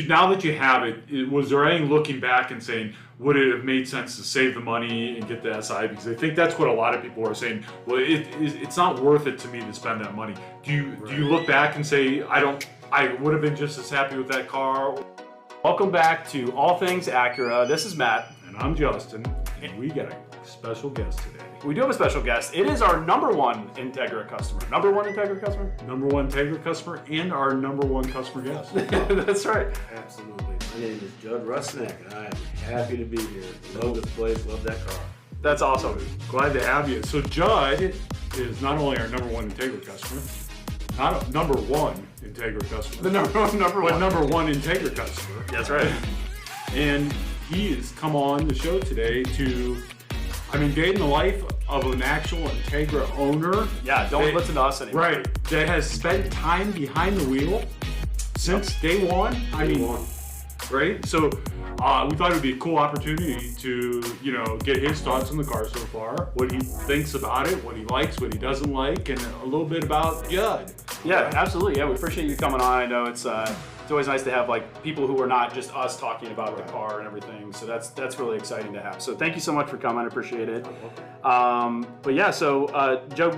now that you have it, was there any looking back and saying, would it have made sense to save the money and get the SI? Because I think that's what a lot of people are saying. Well, it's not worth it to me to spend that money. Do you look back and say, I would have been just as happy with that car? Welcome back to All Things Acura. This is Matt. And I'm Justin, and we got a special guest today. We do have a special guest. It is our #1 Integra customer. #1 Integra customer? #1 Integra customer and our #1 customer guest. That's right. Absolutely. My name is Judd and I am happy to be here. Love this place, love that car. That's awesome. Glad to have you. So Judd is not only our #1 Integra customer, not a #1 Integra customer, The number one. but #1 Integra customer. That's right. And he has come on the show today to, day in the life of an actual Integra owner. Yeah, don't listen to us anymore. Right, that has spent time behind the wheel since day one. Right? So we thought it would be a cool opportunity to, get his thoughts on the car so far, what he thinks about it, what he likes, what he doesn't like, and a little bit about Judd. Yeah, absolutely. Yeah, we appreciate you coming on. I know it's always nice to have people who are not just us talking about the car and everything. So that's really exciting to have. So thank you so much for coming. I appreciate it. But yeah, so Joe,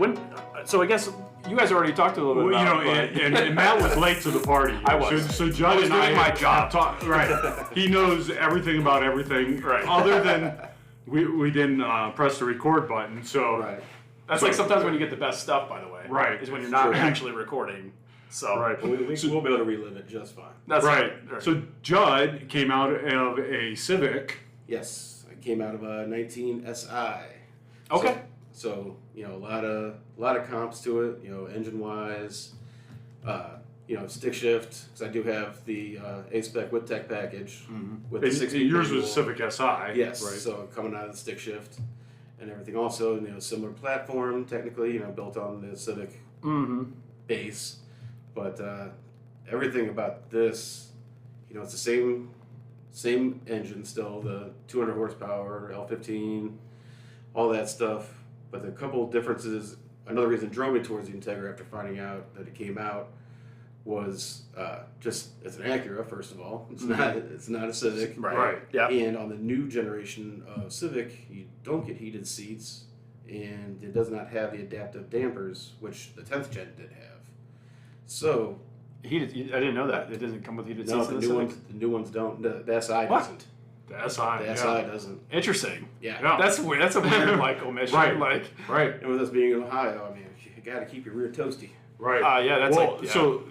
so I guess you guys already talked a little bit about and Matt was late to the party. I was. So Judd was and I doing my job. Right. He knows everything about everything. Right. Other than we didn't press the record button. So Right. That's like sometimes when you get the best stuff, by the way. Right. Is when you're not actually recording. So right. We'll be able to relive it just fine. That's right. right. So Judd came out of a Civic. Yes, I came out of a 19 SI. Okay. So a lot of comps to it. Engine wise, stick shift, because I do have the A-Spec with tech package with the 60. Yours was a Civic Si. Yes. Right. So coming out of the stick shift and everything. Also, similar platform technically. Built on the Civic base, but everything about this, it's the same engine still, the 200 horsepower L15, all that stuff. But the couple differences, another reason drove me towards the Integra after finding out that it came out was just it's an Acura, first of all. It's not a Civic. Right. Yeah. And on the new generation of Civic, you don't get heated seats, and it does not have the adaptive dampers, which the 10th gen did have. So I didn't know that. It doesn't come with heated seats. the new ones don't. The SI What? doesn't. The SI. The SI doesn't. Interesting. Yeah. That's weird. That's a weird omission. Right. Right. And with us being in Ohio, you got to keep your rear toasty. Right. Yeah, that's So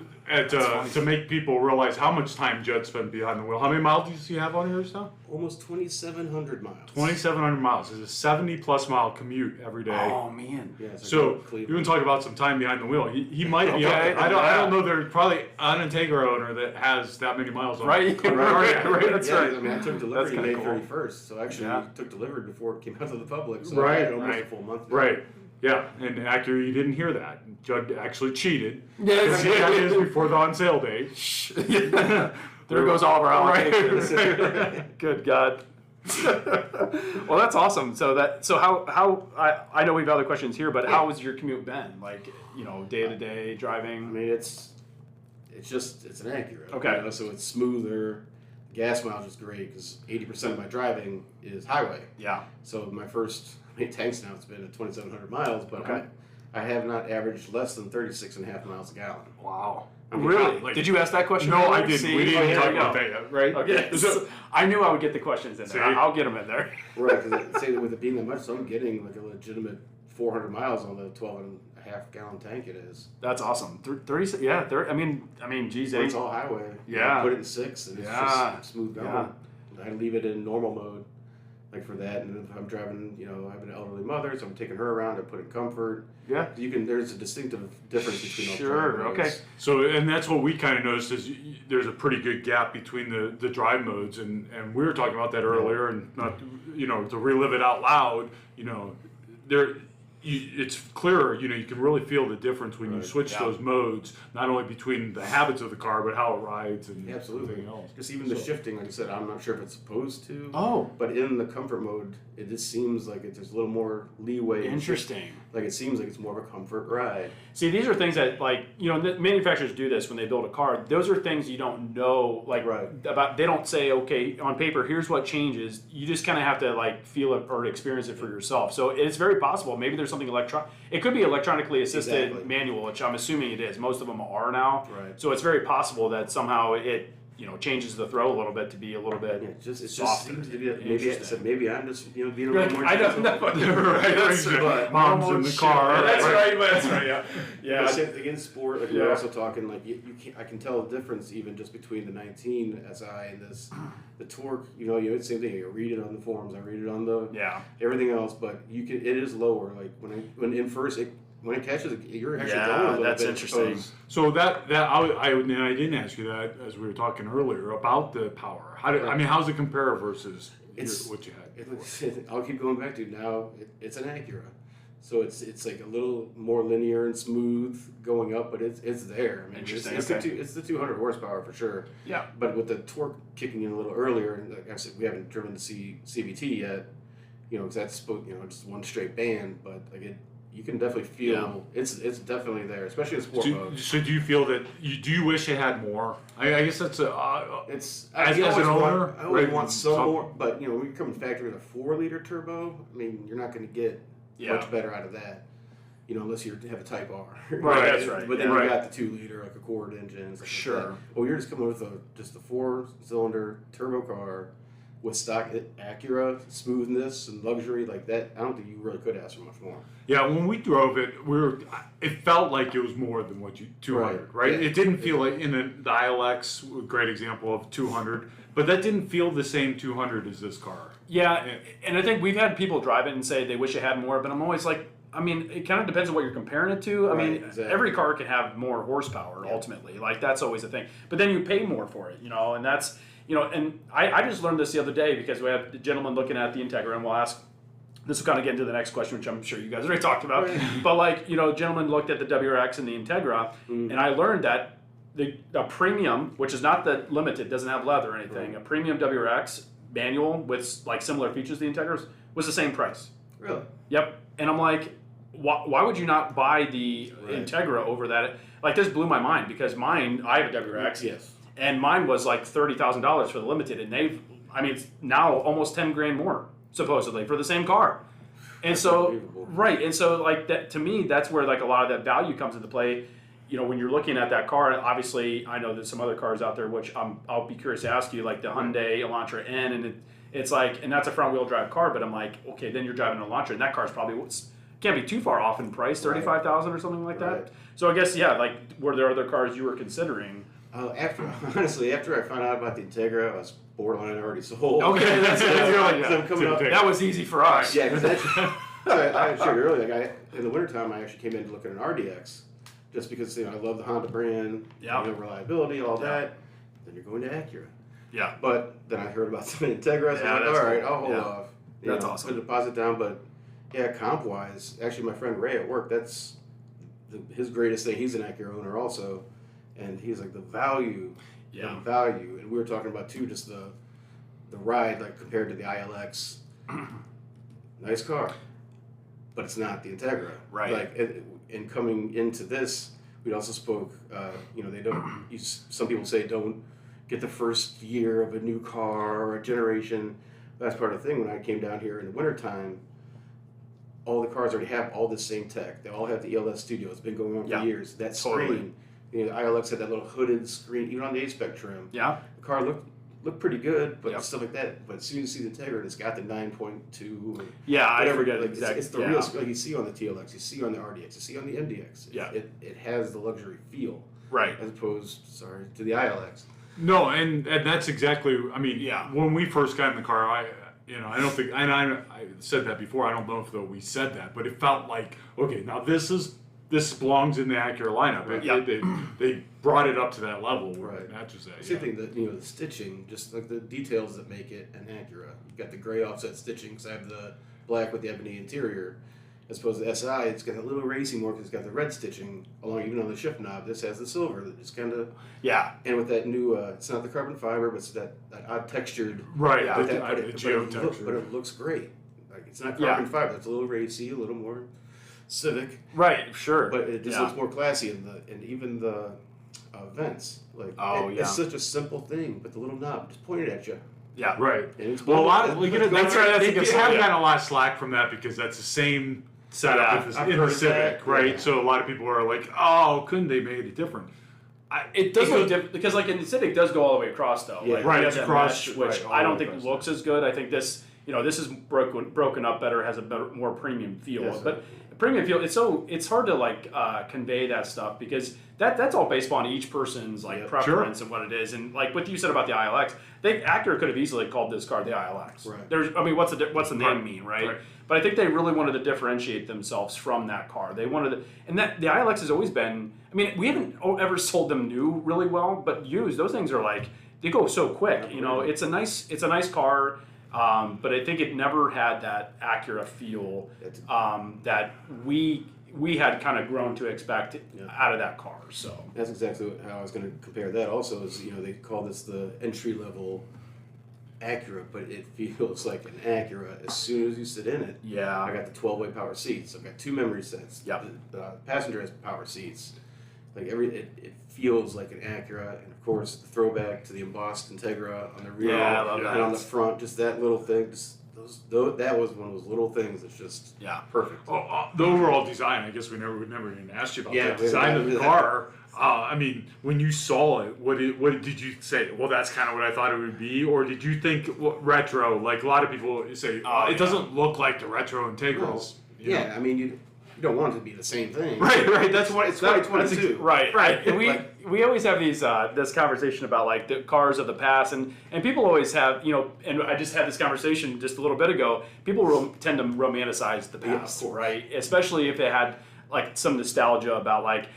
to make people realize how much time Judd spent behind the wheel, how many miles do you have on yours now? Almost 2,700 miles. 2,700 miles. It's a 70-plus mile commute every day. Oh man. Yeah, So you can talk about some time behind the wheel. He might be. Okay. I don't know. There's probably an Integra owner that has that many miles on. Right. It. Right. That's yeah, right. I took delivery That's May kinda cool. 31st, so actually we took delivery before it came out to the public. So Right, I had almost right. a full month now. Right. Yeah. And Acura, you didn't hear that. Judd actually cheated. Yes. He got his before the on sale date. There goes all of our Right. allocations. Good God. Well, that's awesome. So how I know we've other questions here, but how has your commute been? Day to day driving. It's an Acura. Okay. So it's smoother. Gas mileage is great because 80% of my driving is highway. Yeah. So my first tanks now it's been at 2,700 miles, but Okay. I have not averaged less than 36.5 miles a gallon. Wow. mean, Really? like- Did you ask that question? No, I earlier? didn't. See? We didn't Oh, talk there you about go. that yet, right? Okay. So I knew I would get the questions in there. See? I'll get them in there. Right, because say that with it being that much, so I'm getting like a legitimate 400 miles on the 12.5 gallon tank it is. That's awesome. 30. Yeah. 30, I mean, geez, It's all highway. Yeah. I put it in 6 and it's Yeah. just smooth going. Yeah. I leave it in normal mode, like for that. And if I'm driving, I have an elderly mother, so I'm taking her around. I put in comfort. Yeah. There's a distinctive difference between all Sure. drive Okay. modes. So, and that's what we kind of noticed is there's a pretty good gap between the drive modes, and we were talking about that earlier, and not to relive it out loud. it's clearer. You can really feel the difference when you switch those modes, not only between the habits of the car, but how it rides and everything else. Just even the shifting, like I said, I'm not sure if it's supposed to. Oh. But in the comfort mode, it just seems like there's a little more leeway. Interesting. Like it seems like it's more of a comfort ride. See, these are things that, like, the manufacturers do this when they build a car. Those are things you don't know, like, about. They don't say, okay, on paper, here's what changes. You just kind of have to, like, feel it or experience it for yourself. So it's very possible. Maybe there's something it could be electronically assisted manual, which I'm assuming it is. Most of them are now. Right. So it's very possible that somehow it changes the throw a little bit to be a little bit it just softer. seems to be maybe I'm just being a little more. I don't know. Right. Mom's in the car. That's right. That's right. Yeah. But again, sport. Like we're also talking like you can I can tell the difference even just between the 19 SI and the torque. It's the same thing. I read it on the forums. I read it on the everything else. But it is lower. Like when it catches, you're actually going a little that's bit. Interesting. So I didn't ask you that as we were talking earlier about the power. How's it compare versus what you had? I'll keep going back to now. It's an Acura, so it's like a little more linear and smooth going up, but it's there. I mean, Interesting. It's the 200 horsepower for sure. Yeah. But with the torque kicking in a little earlier, and like I said, we haven't driven the CVT yet. Because that's just one straight band, but like you can definitely feel it's definitely there, especially in sport mode. So do you feel that do you wish it had more? I guess that's as an owner. I always want some more, but when you come in factory with a 4-liter turbo, I mean you're not going to get much better out of that. Unless you have a Type R. Right, that's right. But then you got the 2-liter, like Accord engines. Sure. Like well, you're just coming with just a 4-cylinder turbo car with stock Acura smoothness and luxury like that. I don't think you really could ask for much more. Yeah, when we drove it, it felt like it was more than what 200, right? Yeah. It didn't feel like in the ILX, a great example of 200, but that didn't feel the same 200 as this car. Yeah, and I think we've had people drive it and say they wish it had more, but I'm always like, it kind of depends on what you're comparing it to. Every car can have more horsepower ultimately. Like that's always a thing. But then you pay more for it, and that's, and I just learned this the other day because we had a gentleman looking at the Integra, and we'll ask, this will kind of get into the next question, which I'm sure you guys already talked about. But gentleman looked at the WRX and the Integra, and I learned that a premium, which is not the limited, doesn't have leather or anything, a premium WRX manual with similar features to the Integra was the same price. Really? Yep. And I'm like, why would you not buy the Integra over that? Like this blew my mind because I have a WRX. Yes. And mine was like $30,000 for the limited, and it's now almost $10,000 more supposedly for the same car. And so, and so like that to me, that's where like a lot of that value comes into play. When you're looking at that car, obviously I know there's some other cars out there which I'll be curious to ask you, like the Hyundai Elantra N, and it's like, and that's a front wheel drive car, but I'm like, okay, then you're driving an Elantra, and that car's probably can't be too far off in price, $35,000 or something like that. So I guess were there other cars you were considering? After I found out about the Integra, I was borderline already sold. Okay, that was easy for us. Yeah, because I shared earlier. In the wintertime, I actually came in to look at an RDX, just because I love the Honda brand, reliability, all that. Then you're going to Acura. Yeah. But then I heard about the Integra, so I was like, all right, I'll hold off. That's awesome. Put a deposit down, but comp wise, actually, my friend Ray at work, that's his greatest thing. He's an Acura owner also. And he's like the value, and we were talking about too, just the ride, like compared to the ILX, nice car, but it's not the Integra, right? Like, and coming into this, we also spoke. They don't. Some people say don't get the first year of a new car or a generation. That's part of the thing. When I came down here in the wintertime, all the cars already have all the same tech. They all have the ELS Studio. It's been going on for years. That screen. The ILX had that little hooded screen, even on the A-Spec trim. Yeah. The car looked pretty good, but stuff like that. But as soon as you see the Integra, it's got the 9.2. I forget exactly. It's the real, like you see on the TLX, you see on the RDX, you see on the MDX. It has the luxury feel. Right. As opposed, to the ILX. No, and that's exactly. When we first got in the car, I don't think, and I said that before. I don't know if we said that, but it felt like, okay, now this belongs in the Acura lineup. They brought it up to that level where it matches that. Same thing, the stitching, just like the details that make it an Acura. You've got the gray offset stitching because I have the black with the ebony interior. As opposed to the SI, it's got a little racing more because it's got the red stitching along, even on the shift knob. This has the silver. That just kind of and with that new, it's not the carbon fiber, but it's that odd textured. Right. Yeah, but it looks great. Like it's not carbon fiber. It's a little racy, a little more civic. Right. Sure. But it just looks more classy, and even the vents. Like it's such a simple thing, but the little knob just pointed at you. Yeah. Right. And it's well, a lot of that's right. They have gotten a lot of slack from that because that's the same setup in the Civic, right? So a lot of people are like, "Oh, couldn't they made it different?" It does look different because, like, in the Civic, does go all the way across though. Yeah. Like, right. It's across, mesh, which I don't think looks as good. I think this, this is broken up better, has a better, more premium feel. Yes, but premium feel, it's hard to like convey that stuff because that's all based on each person's like preference and what it is. And like what you said about the ILX, Acura could have easily called this car the ILX. Right. What's the name mean, right? But I think they really wanted to differentiate themselves from that car. They wanted to, and that the ILX has always been. I mean, we haven't ever sold them new really well, but used, those things are like they go so quick. It's a nice car. But I think it never had that Acura feel that we had kind of grown to expect out of that car. So that's exactly how I was going to compare that. Also, is they call this the entry level Acura, but it feels like an Acura as soon as you sit in it. Yeah, I got the 12-way power seats. I've got 2 memory sets. Yep. The passenger has power seats. Like it feels like an Acura, and of course the throwback to the embossed Integra on the rear and on the front, just that little thing. That was one of those little things that's just perfect. The overall design, I guess we never even asked you about the design of the car. I mean, when you saw it, what did you say? Well, that's kind of what I thought it would be, or did you think retro? Like a lot of people say, it doesn't look like the retro Integras. No. I mean you don't want it to be the same thing. Right. That's what it's 2022. Right. And we always have these this conversation about like the cars of the past, and people always have and I just had this conversation just a little bit ago. People tend to romanticize the past, right? Especially if they had like some nostalgia about like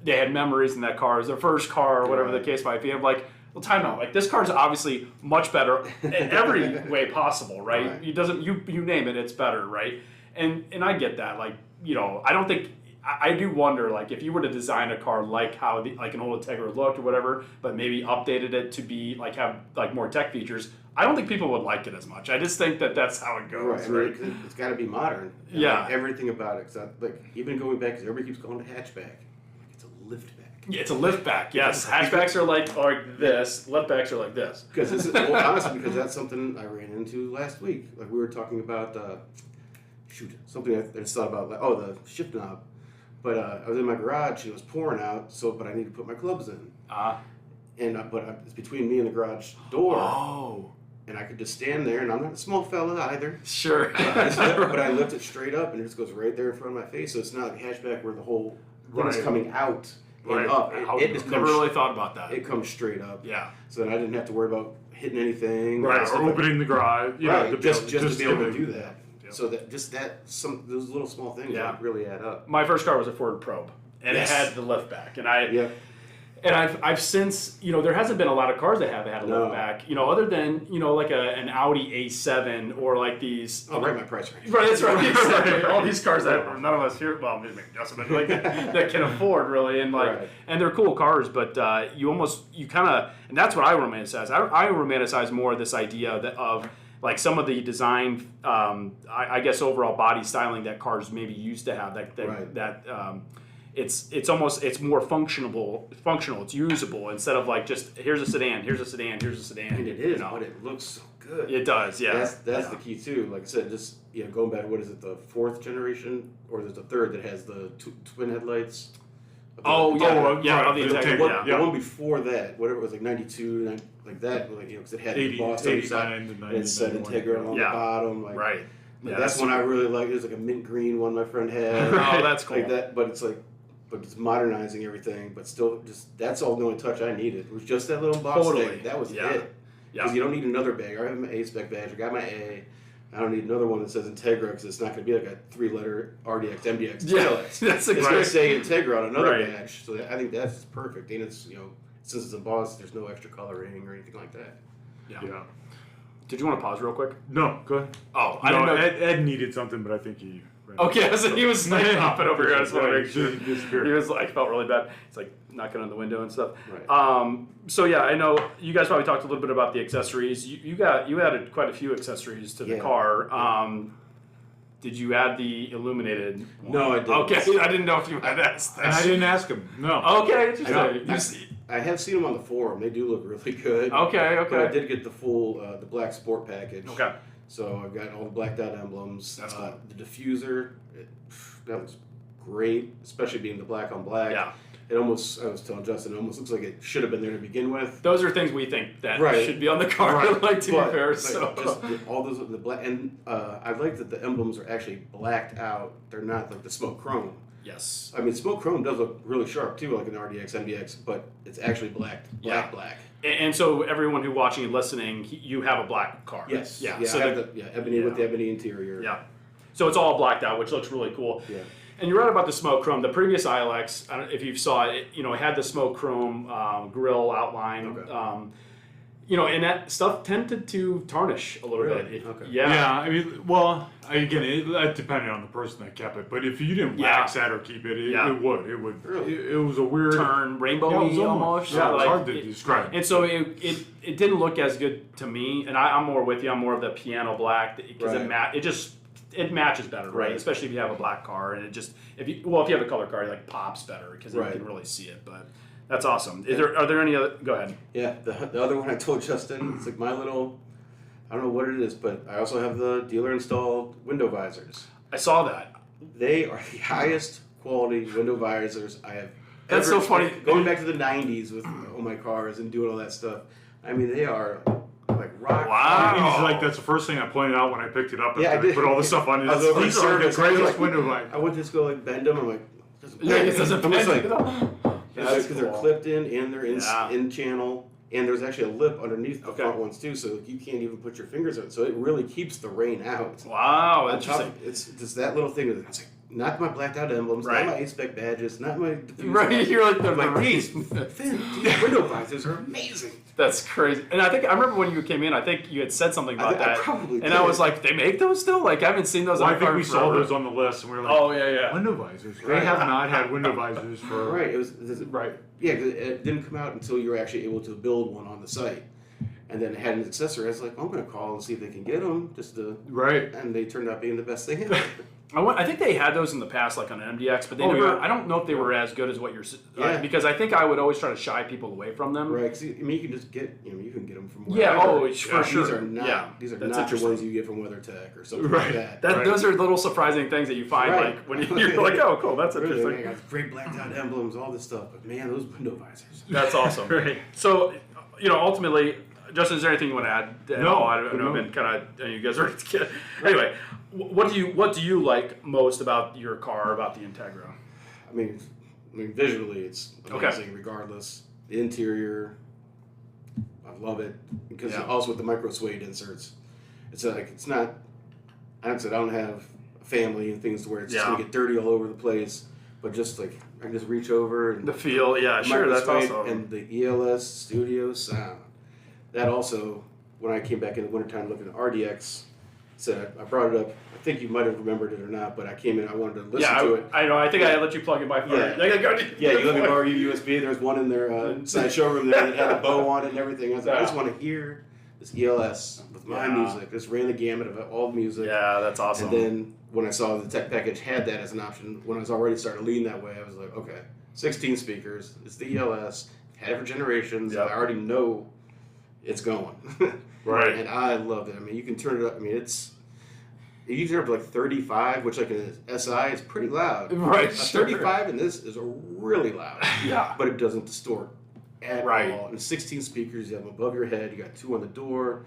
they had memories in that car, it was their first car or whatever the case might be. I'm like, well, time out. Like this car is obviously much better in every way possible, right? It doesn't you name it, it's better, right? And I get that, like. I don't think I do wonder, like, if you were to design a car like how like an old Integra looked or whatever, but maybe updated it to be like have like more tech features. I don't think people would like it as much. I just think that's how it goes. Right. I mean, it's got to be modern. Yeah. Like, everything about it. Like even going back, because everybody keeps calling it hatchback. It's a liftback. Yeah, it's a liftback. Yes, hatchbacks are like this. Liftbacks are like this. Because honestly, because that's something I ran into last week. Like we were talking about. Something I just thought about, like, the shift knob. But I was in my garage and it was pouring out, but I need to put my clubs in. But it's between me and the garage door. Oh. And I could just stand there, and I'm not a small fella either. Sure. But I lift it straight up, and it just goes right there in front of my face. So it's not like a hatchback where the whole thing is coming out and up. It just never really thought about that. It comes straight up. Yeah. So then I didn't have to worry about hitting anything. Right, or opening the garage. Just to be able to do that. So those little small things really add up. My first car was a Ford Probe, and it had the liftback, and I've since there hasn't been a lot of cars that have had a liftback, other than like an Audi A7 or like these. Oh, right, my price range. Right, that's right. Exactly. All these cars that none of us here, well, maybe Justin, but like that can afford really, and like and they're cool cars, but you kind of, and that's what I romanticize. I romanticize more this idea of. Like some of the design, I guess overall body styling that cars maybe used to have. It's more functional. It's usable instead of like just here's a sedan. And it is, but it looks so good. It does, yeah. That's the key too. Like I said, just going back. What is it? The 4th generation, or is it the 3rd that has the twin headlights? The Integra. The one before that, whatever it was, like 92, like that, because it had the boss on the side, and it said Integra on the bottom. Like, right. That's one I really like. There's like a mint green one my friend had. Oh, that's cool. Like that, but it's modernizing everything, but still, that's all the only touch I needed. It was just that little box thing. That was it. Because you don't need another badge. I have my A-spec badge. I got my A. I don't need another one that says Integra because it's not going to be like a 3-letter RDX, MDX. That's it's going to say Integra on another badge. So I think that's perfect. And it's since it's embossed, there's no extra coloring or anything like that. Did you want to pause real quick? No, go ahead. Oh, I didn't know. Ed needed something, but I think he. Right. Okay, so he was like popping over here. I just want to Right, make sure. he disappeared. He was like, felt really bad. It's like knocking on the window and stuff. Right. So yeah, I know you guys probably talked a little bit about the accessories. You added quite a few accessories to the Yeah. car. Did you add the illuminated one? No, I didn't. Okay, I didn't know if you had asked that. And I didn't ask him. No. Okay, interesting. I have seen them on the forum. They do look really good. Okay. But I did get the full, the black sport package. Okay. So I've got all the blacked out emblems. That's cool. The diffuser, that looks great, especially being the black on black. Yeah. It almost, I was telling Justin, it almost looks like it should have been there to begin with. Those are things we think that Right. should be on the car, Right. like to But, be fair. like, So just all those, the black, and I like that the emblems are actually blacked out. They're not like the smoke chrome. yes. I mean, smoke chrome does look really sharp too, like an RDX, MDX, but it's actually black. And so everyone who watching and listening, you have a black car. Yes. Yeah. Yeah. So I have ebony with the ebony interior. yeah. So it's all blacked out, which looks really cool. Yeah. And you're right about the smoke chrome. The previous ILX, I don't know if you saw it, it had the smoke chrome grille outline. Okay. And that stuff tended to tarnish a little Really? bit. Okay. Yeah, I mean, well, again, it depended on the person that kept it. But if you didn't wax that or keep it, it would. It would. Really? It was a weird Turn rainbowy it was almost. Yeah, it was like, hard to describe. And so it didn't look as good to me. And I'm more with you. I'm more of the piano black because it matches better, right? Right. Especially if you have a black car, and if you have a color car, it like pops better because you Right. can really see it. But that's awesome. Are there any other? Go ahead. Yeah, the other one I told Justin, it's like my little, I don't know what it is, but I also have the dealer installed window visors. I saw that. They are the highest quality window visors I have That's ever. so funny. Going back to the 90s with all my cars and doing all that stuff. I mean, they are like rock. Wow. He's like, that's the first thing I pointed out when I picked it up. Yeah, I after did. put all the stuff on it. I was over in These are the service. I was greatest like- window light. I went to just go like bend them. I'm like, It doesn't I'm just bend. like, That's because they're cool. clipped in and they're Yeah. in channel, and there's actually a lip underneath the Okay. front ones too, so you can't even put your fingers on it. So it really keeps the rain out. Wow, On top interesting. of- it's just that little thing. It's like not my blacked out emblems, Right. not my A-spec badges, not my diffuser. Right, you're like I'm like these the these window visors are amazing. That's crazy. And I remember when you came in, I think you had said something about I that. probably and did. I was like, they make those still? Like I haven't seen those Well, on I think car we saw forever. those on the list, and we were like, Oh yeah. window visors. They Right. have not had window visors for Right, it was right. yeah. 'Cause it didn't come out until you were actually able to build one on the site, and then it had an accessory. I was like, I'm gonna call and see if they can get them, just to. Right. And they turned out being the best thing ever. I think they had those in the past, like on an MDX, but they Oh, never. yeah. I don't know if they were as good as what you're. Yeah. Because I think I would always try to shy people away from them. Right, 'cause I mean, you can just get, you can get them from Yeah. wherever. Oh, for sure. These are not, Yeah. these are That's not the interesting. ones you get from WeatherTech or something Right. like that. That Those are little surprising things that you find, Right. like when you're like, oh, cool, that's Really, interesting. they got great blacked out emblems, all this stuff, but man, those window visors. That's awesome. Right. So, ultimately, Justin, is there anything you want to add? No, I know no. I've been kind of. You guys are. Anyway, what do you like most about your car, about the Integra? I mean, visually, it's Okay. amazing. Regardless, the interior, I love it because Yeah. also with the micro suede inserts, it's like it's not. I don't have a family and things to where it's just Yeah. gonna get dirty all over the place, but just like I can just reach over and The feel, yeah, sure, micro that's suede awesome. and the ELS studio sound. That also, when I came back in the wintertime looking at RDX, said I brought it up. I think you might have remembered it or not, but I came in. I wanted to listen to it. I know. I think I let you plug in my phone. Yeah. Yeah, you let me borrow your USB. There's one in their side showroom there that had a bow on it and everything. I was like, I just want to hear this ELS with my Yeah. music. Just ran the gamut of all the music. Yeah, that's awesome. And then when I saw the tech package had that as an option, when I was already starting to lean that way, I was like, okay, 16 speakers. It's the ELS. Had it for generations. Yep. I already know it's going. Right. And I loved it. I mean, you can turn it up. I mean, you can turn it up to like 35, which like an SI is pretty loud. Right, A sure. 35 in this is really loud. Yeah. But it doesn't distort at Right. all. And 16 speakers, you have them above your head. You got 2 on the door.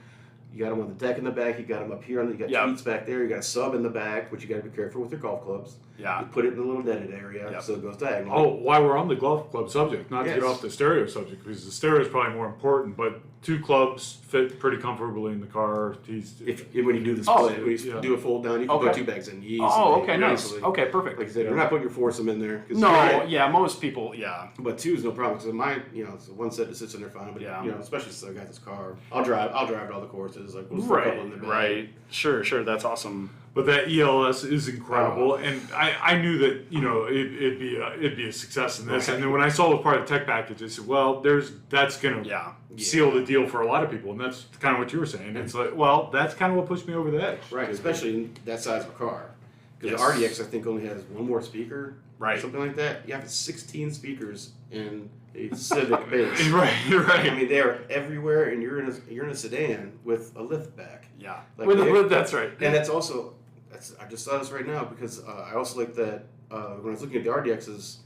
You got them on the deck in the back. You got them up here. You got Yep. tweets back there. You got a sub in the back, which you got to be careful with your golf clubs. Yeah. You put it in a little netted area Yep. so it goes diagonal. Oh, while we're on the golf club subject, not to Yes. get off the stereo subject, because the stereo is probably more important, but 2 clubs fit pretty comfortably in the car. When you do this, Oh, when you yeah. do a fold down, you can Okay. put 2 bags in easily. Oh, okay, nice. easily. Okay, perfect. Like I said, we're not putting your foursome in there. 'Cause No, yeah, most people, yeah. But 2 is no problem because mine, it's one set that sits in there fine. But Yeah. especially since I got this car, I'll drive to all the courses. Like we'll put a couple in the bag. Right. Sure, that's awesome. But that ELS is incredible, and I knew that it'd be a success in this. And then when I saw it was part of the tech package, I said, well, that's gonna seal the deal for a lot of people, and that's kind of what you were saying. It's like, well, that's kind of what pushed me over the edge. Right, especially in that size of a car. Because the RDX, I think, only has one more speaker, something like that. You have 16 speakers in a Civic base. Right. I mean, they are everywhere, and you're in a sedan with a lift back. Yeah, like with a lift. That's right. And that's also. I just saw this right now because I also like that when I was looking at the RDXs,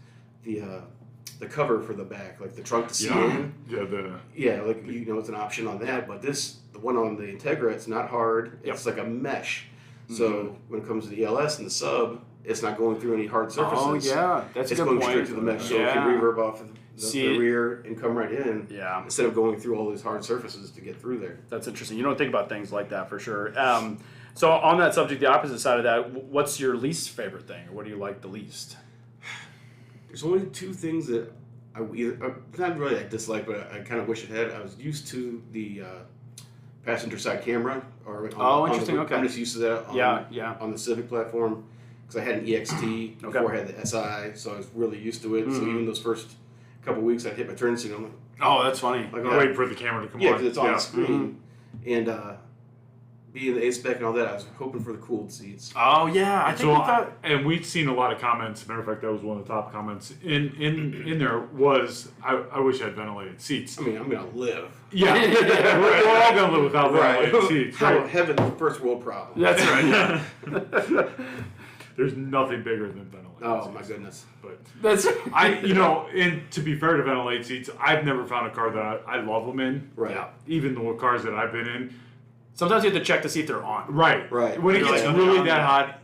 the cover for the back, like the trunk to seat in. Like it's an option on that. But the one on the Integra, it's not hard. It's like a mesh. So when it comes to the ELS and the sub, it's not going through any hard surfaces. Oh yeah, that's a good point. It's going straight to the mesh, so it can reverb off the rear and come right in. Yeah. Instead of going through all these hard surfaces to get through there. That's interesting. You don't think about things like that for sure. So on that subject, the opposite side of that, what's your least favorite thing, or what do you like the least? There's only two things that not really I dislike, but I kind of wish it had. I was used to the passenger side camera. Interesting. Okay. I'm just used to that on the Civic platform because I had an EXT before I had the SI, so I was really used to it. So even those first couple weeks, I'd hit my turn signal. I'm like, oh, that's funny. Like, wait for the camera to come on. Yeah, because it's on the screen. And being the A-Spec and all that, I was hoping for the cooled seats. Oh, yeah. I think and we'd seen a lot of comments. Matter of fact, that was one of the top comments in there was, I wish I had ventilated seats. I mean, I'm going to live. Yeah. We're all going to live without ventilated seats. Right? Heaven, first world problem. That's right. There's nothing bigger than ventilated seats. Oh, my goodness. But that's and to be fair to ventilated seats, I've never found a car that I love them in. Right. Yeah. Even the cars that I've been in. Sometimes you have to check to see if they're on. Right. When it gets really that hot,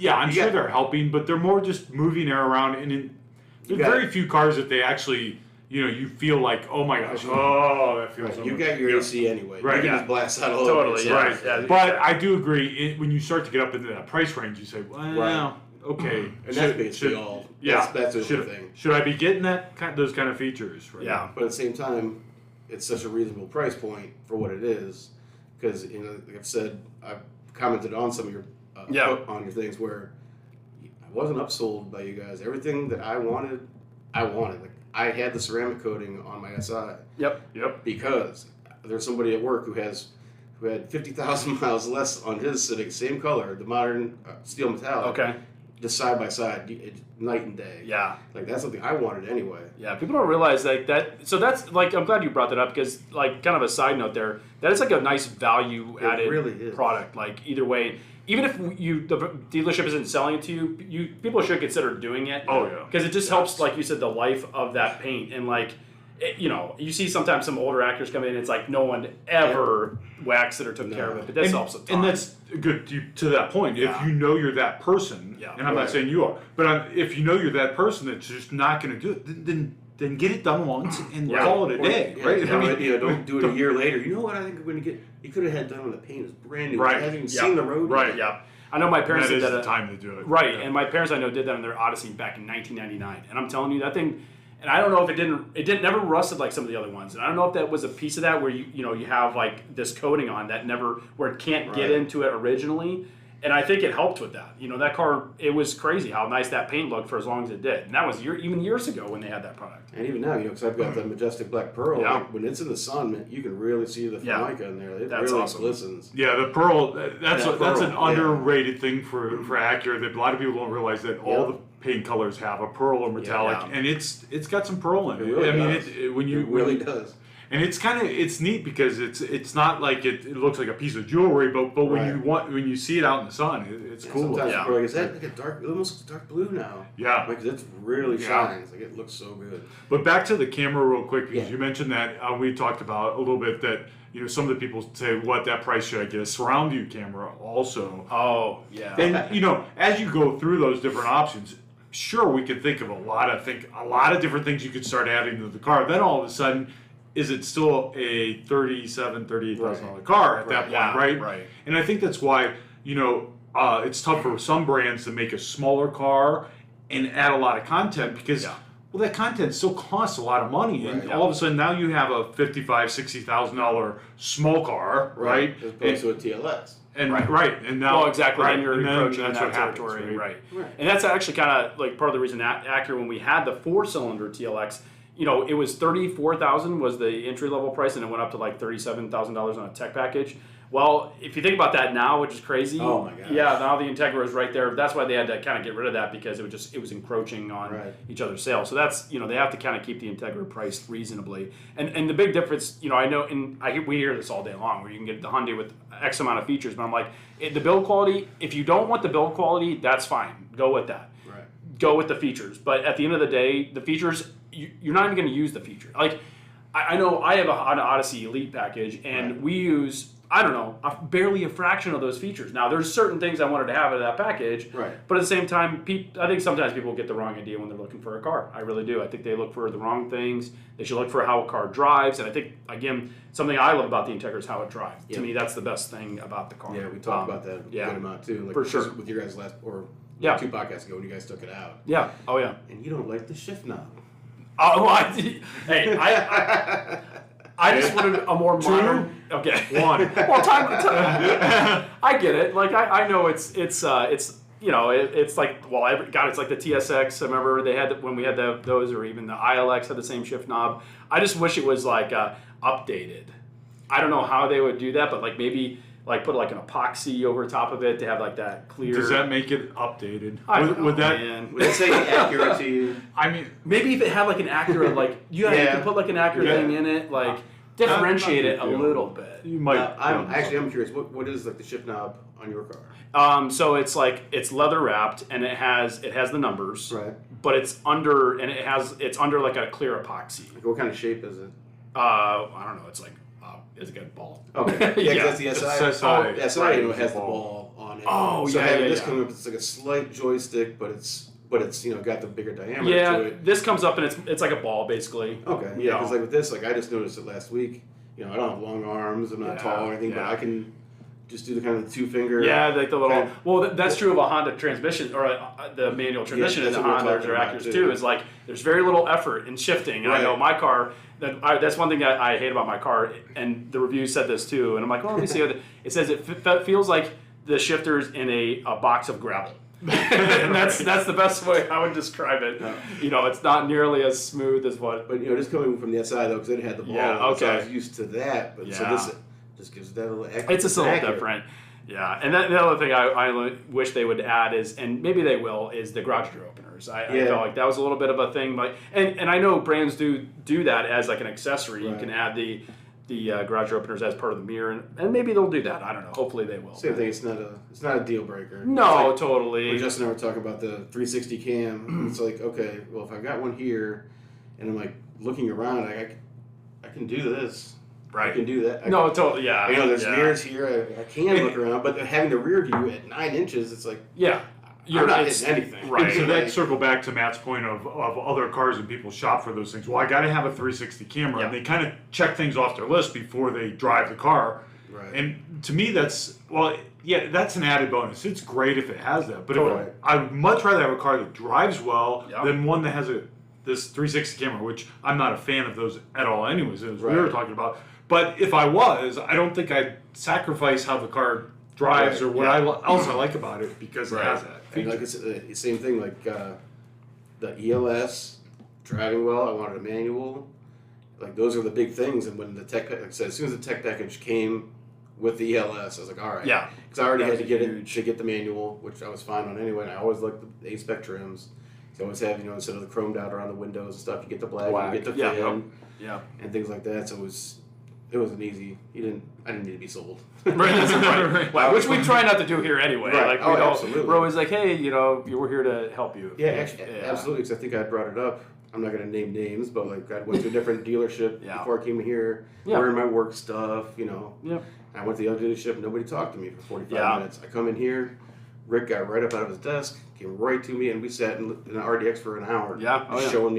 I'm sure they're helping, but they're more just moving air around. And there's very few cars that they actually, you feel like, oh my gosh, that feels so You much. got your AC anyway. Right. You can just blast out all over. Totally, Right. Yeah. But I do agree, when you start to get up into that price range, you say, well, okay. And that's basically all. That's the other thing. Should I be getting those kind of features? Right? Yeah. But at the same time, it's such a reasonable price point for what it is. Because like I've said, I've commented on some of your on your things where I wasn't upsold by you guys. Everything that I wanted. Like I had the ceramic coating on my SI. Yep. Because there's somebody at work who had 50,000 miles less on his Civic, same color, the modern steel metallic. Okay. Just side by side, night and day. Yeah. Like that's something I wanted anyway. Yeah, people don't realize that. So that's I'm glad you brought that up because kind of a side note there, that is like a nice value added really product. Like either way, even if the dealership isn't selling it to you, people should consider doing it. Oh yeah. Because it just helps, like you said, the life of that paint and you see sometimes some older actors come in, it's like no one ever waxed it or took care of it, but this helps a ton. And that's good to that point. If you know you're that person, and I'm not saying you are, but if you know you're that person that's just not going to do it, then get it done once and call it a day, right? Don't do it a year later. You know what I think I'm going to get? You could have had done when the paint is brand new. Right. I haven't even seen the road yet. yet. I know my parents did that. That is the time to do it. Right, and my parents I know did that on their Odyssey back in 1999, and I'm telling you that thing. And I don't know if it never rusted like some of the other ones. And I don't know if that was a piece of that where you have like this coating on that where it can't get into it originally. And I think it helped with that. That car, it was crazy how nice that paint looked for as long as it did. And that was even years ago when they had that product. And even now, because I've got the Majestic Black Pearl, like, when it's in the sun, man, you can really see the Formica in there. It really awesome. glistens. Yeah, the Pearl, that's an underrated thing for Acura that a lot of people don't realize that all the paint colors have a pearl or metallic, and it's got some pearl in it. It really does. And it's neat because it's not like it looks like a piece of jewelry, but when you see it out in the sun, it's cool. Sometimes people are like, is that like a dark? It almost looks dark blue now. Yeah, like it really shines. Like it looks so good. But back to the camera real quick because you mentioned that we talked about a little bit that some of the people say, "What that price should I get a surround view camera?" Also, and as you go through those different options. Sure, we could think of a lot of different things you could start adding to the car. Then all of a sudden, is it still a $38,000 car at that point, right? Right. And I think that's why it's tough for some brands to make a smaller car and add a lot of content because Well, that content still costs a lot of money, and all of a sudden now you have a $55,000-$60,000 small car, right? As opposed to a TLX. And and now exactly. And you're approaching that's that what happens, territory, right? And that's actually kind of like part of the reason Acura, when we had the 4-cylinder TLX, you know, it was $34,000 was the entry level price, and it went up to like $37,000 on a tech package. Well, if you think about that now, which is crazy, oh my gosh. Yeah, now the Integra is right there. That's why they had to kind of get rid of that, because it was encroaching on each other's sales. So that's, you know, they have to kind of keep the Integra priced reasonably. And the big difference, you know, I know, and we hear this all day long, where you can get the Hyundai with X amount of features, but I'm like, the build quality, if you don't want the build quality, that's fine. Go with that. Right. Go with the features. But at the end of the day, the features, you're not even going to use the feature. Like, I know I have a Honda Odyssey Elite package, and we use, I don't know, barely a fraction of those features. Now, there's certain things I wanted to have out of that package, but at the same time, I think sometimes people get the wrong idea when they're looking for a car. I really do. I think they look for the wrong things. They should look for how a car drives, and I think, again, something I love about the Integra is how it drives. To me, that's the best thing about the car. Yeah, we talked about that a good amount too. Like, for sure. With your guys' last, or 2 podcasts ago when you guys took it out. Yeah. Oh, yeah. And you don't like the shift knob. Oh, I just wanted a more modern. Okay. One. Well, time. I get it. Like I know it's you know it's like, well, it's like the TSX. I remember they had when we had those, or even the ILX had the same shift knob. I just wish it was like updated. I don't know how they would do that, but like maybe like put like an epoxy over top of it to have like that clear. Does that make it updated? Would that say accurate to you? I mean, maybe if it had like an Acura, like you could put like an Acura thing in it, like differentiate it a little bit. You might. I'm curious. What is like the shift knob on your car? So it's leather wrapped, and it has the numbers, but it's under like a clear epoxy. Like, what kind of shape is it? I don't know. It's like it's a good ball. Okay. Yeah, that's the SI. SI has the ball on it. Oh, so this comes up, it's like a slight joystick, but it's you know, got the bigger diameter to it. This comes up and it's like a ball basically. Okay. Yeah, because like with this, like I just noticed it last week. You know, I don't have long arms. I'm not tall or anything, but I can just do the kind of the 2-finger. Yeah, like the little. Well, that's true of a Honda transmission, or the manual transmission in the Hondas or Acuras too. Is like there's very little effort in shifting. And I know my car. That's one thing I hate about my car, and the review said this too. And I'm like, well, let me see. It says it feels like the shifter's in a box of gravel. And that's the best way I would describe it. You know, it's not nearly as smooth as what. But you know, just coming from the SI though, because it had the ball. So I was used to that. But so this just gives that a little extra. It's a little different. Yeah, and the other thing I wish they would add is, and maybe they will, is the garage door openers. I felt like that was a little bit of a thing, but and I know brands do that as like an accessory. You can add the garage door openers as part of the mirror, and maybe they'll do that. I don't know. Hopefully they will. Same thing. It's not a deal breaker. No, like, totally. When Justin and I were talking about the 360 cam, it's like, okay, well, if I got one here, and I'm like looking around, I can do this. Right. I can do that. Totally. Yeah. You know, there's mirrors here. I can look around, but having the rear view at 9 inches, it's like, I'm not hitting anything. Right. So that circle back to Matt's point of other cars and people shop for those things. Well, I got to have a 360 camera. And they kind of check things off their list before they drive the car. Right. And to me, that's an added bonus. It's great if it has that. But I'd much rather have a car that drives well than one that has this 360 camera, which I'm not a fan of those at all anyways, as we were talking about. But if I was, I don't think I'd sacrifice how the car drives or what else I like about it because it has that. And like it's the same thing, like the ELS, driving well, I wanted a manual. Like those are the big things. And when the tech, like I said, as soon as the tech package came with the ELS, I was like, all right. Yeah. Because I already had to get the manual, which I was fine on anyway. And I always liked the A-spec trims. So I always have, you know, instead of the chromed out around the windows and stuff, you get the black. You get the fin, and things like that. So it was an easy. I didn't need to be sold. Right. Which we try not to do here anyway. Right. Like Absolutely. We're always like, hey, you know, we're here to help you. Yeah, actually, absolutely. Because I think I brought it up. I'm not going to name names, but like I went to a different dealership before I came here, wearing my work stuff. You know. Yeah. I went to the other dealership. Nobody talked to me for 45 minutes. I come in here. Rick got right up out of his desk, came right to me, and we sat in an RDX for an hour. Yeah. Showing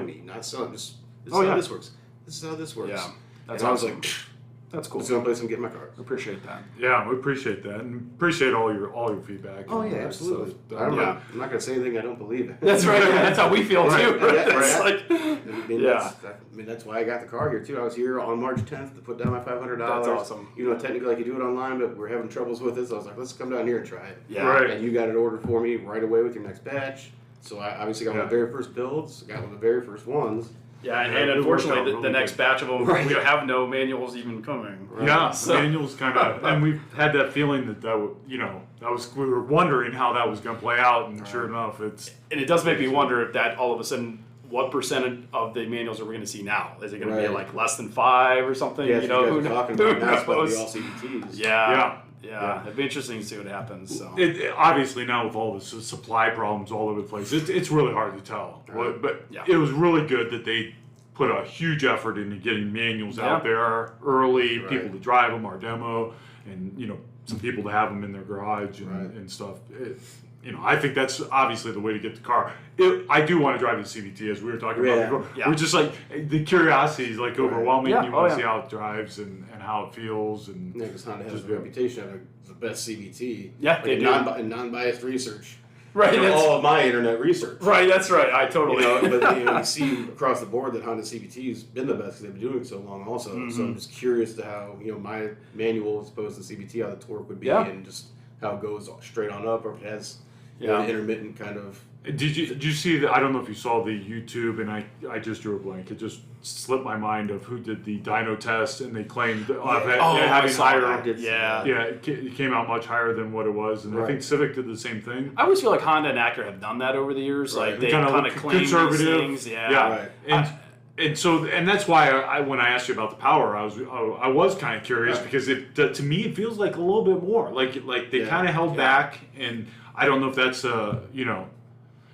me, not selling. This is how this works. This is how this works. Yeah. That's awesome. I was like, That's cool. It's the only place I'm getting my cars. Appreciate that. Yeah, we appreciate that, and appreciate all your feedback. Oh and yeah, all that absolutely. stuff. I'm Yeah. not going to say anything I don't believe in. That's right. Yeah, that's how we feel too. It's like, That's why I got the car here too. I was here on March 10th to put down my $500. That's awesome. Technically I could do it online, but we're having troubles with it. So I was like, let's come down here and try it. Yeah. Right. And you got it ordered for me right away with your next batch. So I obviously got one of the very first builds. Got one of the very first ones. Yeah, and it unfortunately, worked out the really next good. batch of them, we have no manuals even coming. Right. Yeah, So- Daniel's kind of, and we've had that feeling we were wondering how that was going to play out, and sure enough, it's. And it does make me wonder if that all of a sudden, what percentage of the manuals are we going to see now? Is it going to be Right. like less than 5 or something? Yeah, Who guys are talking about now. It's about to be all knows? CVTs. Yeah. It'd be interesting to see what happens. So. Obviously now with all the supply problems all over the place, it's really hard to tell. Right. But Yeah. it was really good that they put a huge effort into getting manuals out there early, Right. people to drive them, our demo, and some people to have them in their garage and, Right. and stuff. I think that's obviously the way to get the car. I do want to drive the CVT, as we were talking about before. Yeah. We're just like, the curiosity is like overwhelming. Yeah. You want to Oh, see yeah. how it drives and how it feels. And Yeah, because Honda has Just a reputation of the best CVT. Yeah, they in do. non-biased research. Right, that's, All of my internet research. right, that's right. I totally. But you see across the board that Honda CVT's been the best because they've been doing it so long also. Mm-hmm. So I'm just curious to how, my manual as opposed to CVT, how the torque would be Yeah. and just how it goes straight on up or if it has Yeah. the intermittent kind of. Did you see that? I don't know if you saw the YouTube, and I just drew a blank. It just slipped my mind of who did the dyno test, and they claimed I having saw higher. that. Yeah. Yeah, it came out much higher than what it was, and I think Right. Civic did the same thing. I always feel like Honda and Acura have done that over the years. Right. Like they Kinda kind of claim these conservative. things. Yeah. Yeah. And so that's why when I asked you about the power, I was kind of curious Right. because to me it feels like a little bit more like they kind of held back, and I don't know if that's so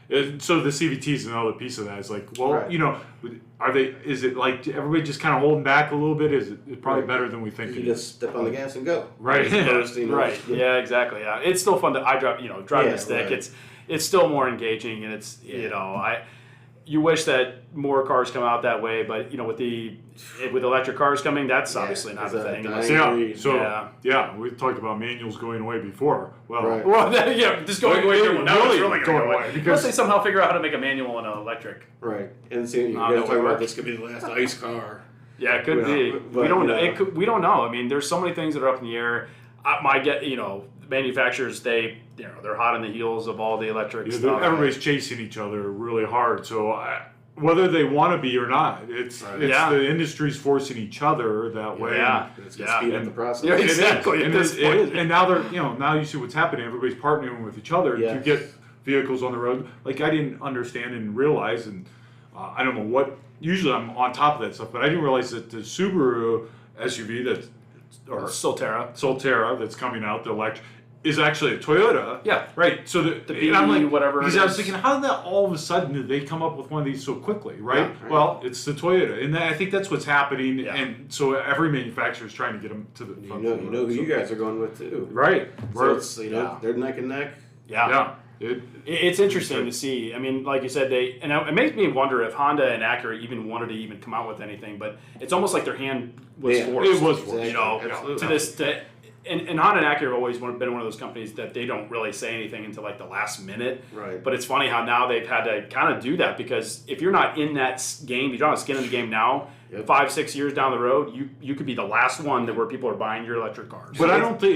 the CVT is another piece of that. It's like, well, Right. is it like everybody just kind of holding back a little bit? Is it probably Right. better than we think? You just step on the gas and go. Right. As opposed to, Right. Yeah. Exactly. Yeah. It's still fun to driving Yeah, the stick. right. It's still more engaging, and it's you wish that more cars come out that way, but with electric cars coming, that's obviously not a thing. I Yeah. agree. So we talked about manuals going away before. Well, Right. Well, just going away. Really Now it's going really going away, away because- unless they somehow figure out how to make a manual and an electric. Right. And so you No, guys no are talking way. about this could be the last ICE car. Yeah, it could Well, be. but, We don't. you know. We don't know. I mean, there's so many things that are up in the air. Manufacturers they're hot on the heels of all the electric stuff. everybody's chasing each other really hard. So whether they want to be or not, it's Yeah. the industry's forcing each other that way. Yeah. It's going to speed up the process. Yeah, It is. exactly, at And this it is. point. And now now you see what's happening. Everybody's partnering with each other to Yes. get vehicles on the road. Like I didn't understand and realize, and I don't know what. Usually I'm on top of that stuff, but I didn't realize that the Subaru SUV or Solterra that's coming out, the electric, is actually a Toyota. Yeah. Right. So B, and I'm like, whatever because it I was is. thinking, how did that all of a sudden did they come up with one of these so quickly? Right. Yeah, right. Well, it's the Toyota, and I think that's what's happening. Yeah. And so every manufacturer is trying to get them to the You front. know, of the you know road, who so- you guys are going with too. Right. So it's Yeah. they're neck and neck. Yeah. It's interesting to see. I mean, like you said, it makes me wonder if Honda and Acura even wanted to even come out with anything. But it's almost like their hand was Yeah, forced. it was forced. Exactly. Absolutely. To this. And Honda and Acura have always been one of those companies that they don't really say anything until like the last minute. Right. But it's funny how now they've had to kind of do that because if you're not in that game, you don't have skin in the game now. Yep. 5-6 years down the road, you could be the last one where people are buying your electric cars. But I don't think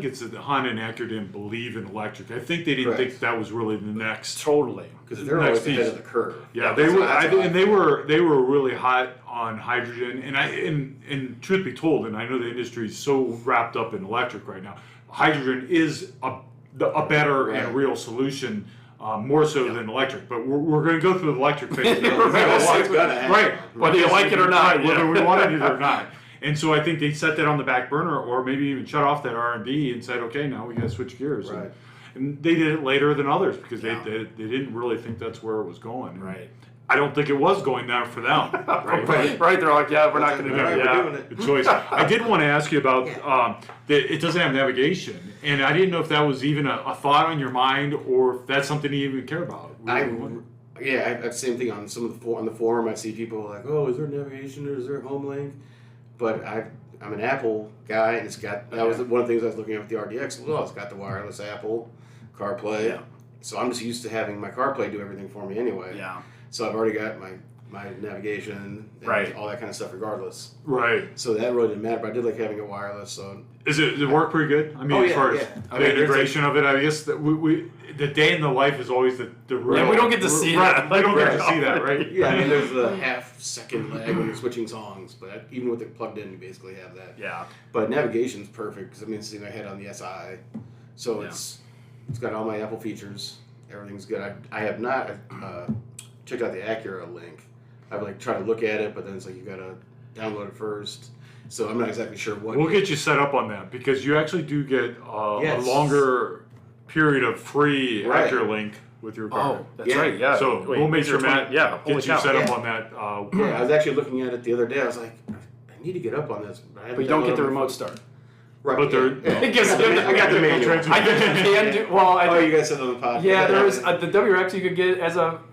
it's that Honda and Acura didn't believe in electric. I think they didn't Correct. think that was really the next. Totally. Because they're next always ahead piece. of the curve. Yeah, That's why- and they were really hot on hydrogen. And truth be told, and I know the industry is so wrapped up in electric right now. Hydrogen is a better and Right. real solution. More so than electric, but we're going to go through the electric phase. It's gonna happen. Right. Whether you like it or not, Whether yeah. we wanted it or not. And so I think they set that on the back burner, or maybe even shut off that R&D and said, okay, now we got to switch gears. Right. And they did it later than others because Yeah. they didn't really think that's where it was going. Right. I don't think it was going there for them. Right. They're like, yeah, we're not going to do Right, it. we're Yeah. doing it. The choice. I did want to ask you about that it doesn't have navigation, and I didn't know if that was even a thought on your mind or if that's something you even care about. I same thing on some of on the forum. I see people like, oh, is there navigation or is there home link? But I'm an Apple guy, and that was one of the things I was looking at with the RDX. Well, it's got the wireless Apple CarPlay. Yeah. So I'm just used to having my CarPlay do everything for me anyway. Yeah. So I've already got my navigation and all that kind of stuff regardless. Right. So that really didn't matter, but I did like having it wireless. So does it work pretty good? I mean, as far as the integration of it, I guess that we the day in the life is always the real. Yeah, we don't get to see that. We don't get to see that, right? Yeah, I mean, there's a half-second lag when you're switching songs, but even with it plugged in, you basically have that. Yeah. But navigation's perfect because I mean, it's the thing I had on the SI, so it's got all my Apple features. Everything's good. I have not checked out the Acura link. I've like tried to look at it, but then it's like you gotta download it first. So I'm not exactly sure what. We'll get you set up on that because you actually do get a longer period of free Acura link with your car. Oh, that's right. Yeah. So we'll make sure Matt gets you set up on that. Yeah, I was actually looking at it the other day. I was like, I need to get up on this, but you don't get the remote start. Right. But I got the manual. I can do. Well, you guys said on the podcast. Yeah, there was the WRX you could get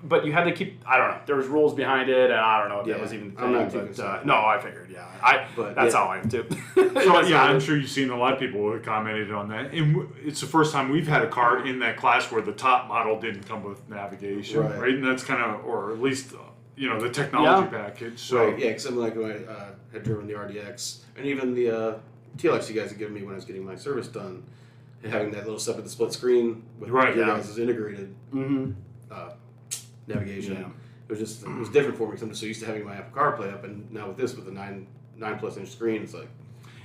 but you had to keep. I don't know. There was rules behind it, and I don't know if that was even. I'm not too concerned. No, I figured. Yeah, that's how I am too. So yeah, I'm sure you've seen a lot of people who have commented on that, and it's the first time we've had a car in that class where the top model didn't come with navigation, right? And that's kind of, or at least the technology package. So yeah, because like when I had driven the RDX and even the TLX you guys had given me when I was getting my service done, and having that little stuff at the split screen with your guys' integrated navigation. Yeah. It was different for me because I'm just so used to having my Apple CarPlay up, and now with this, with the 9+ inch screen, it's like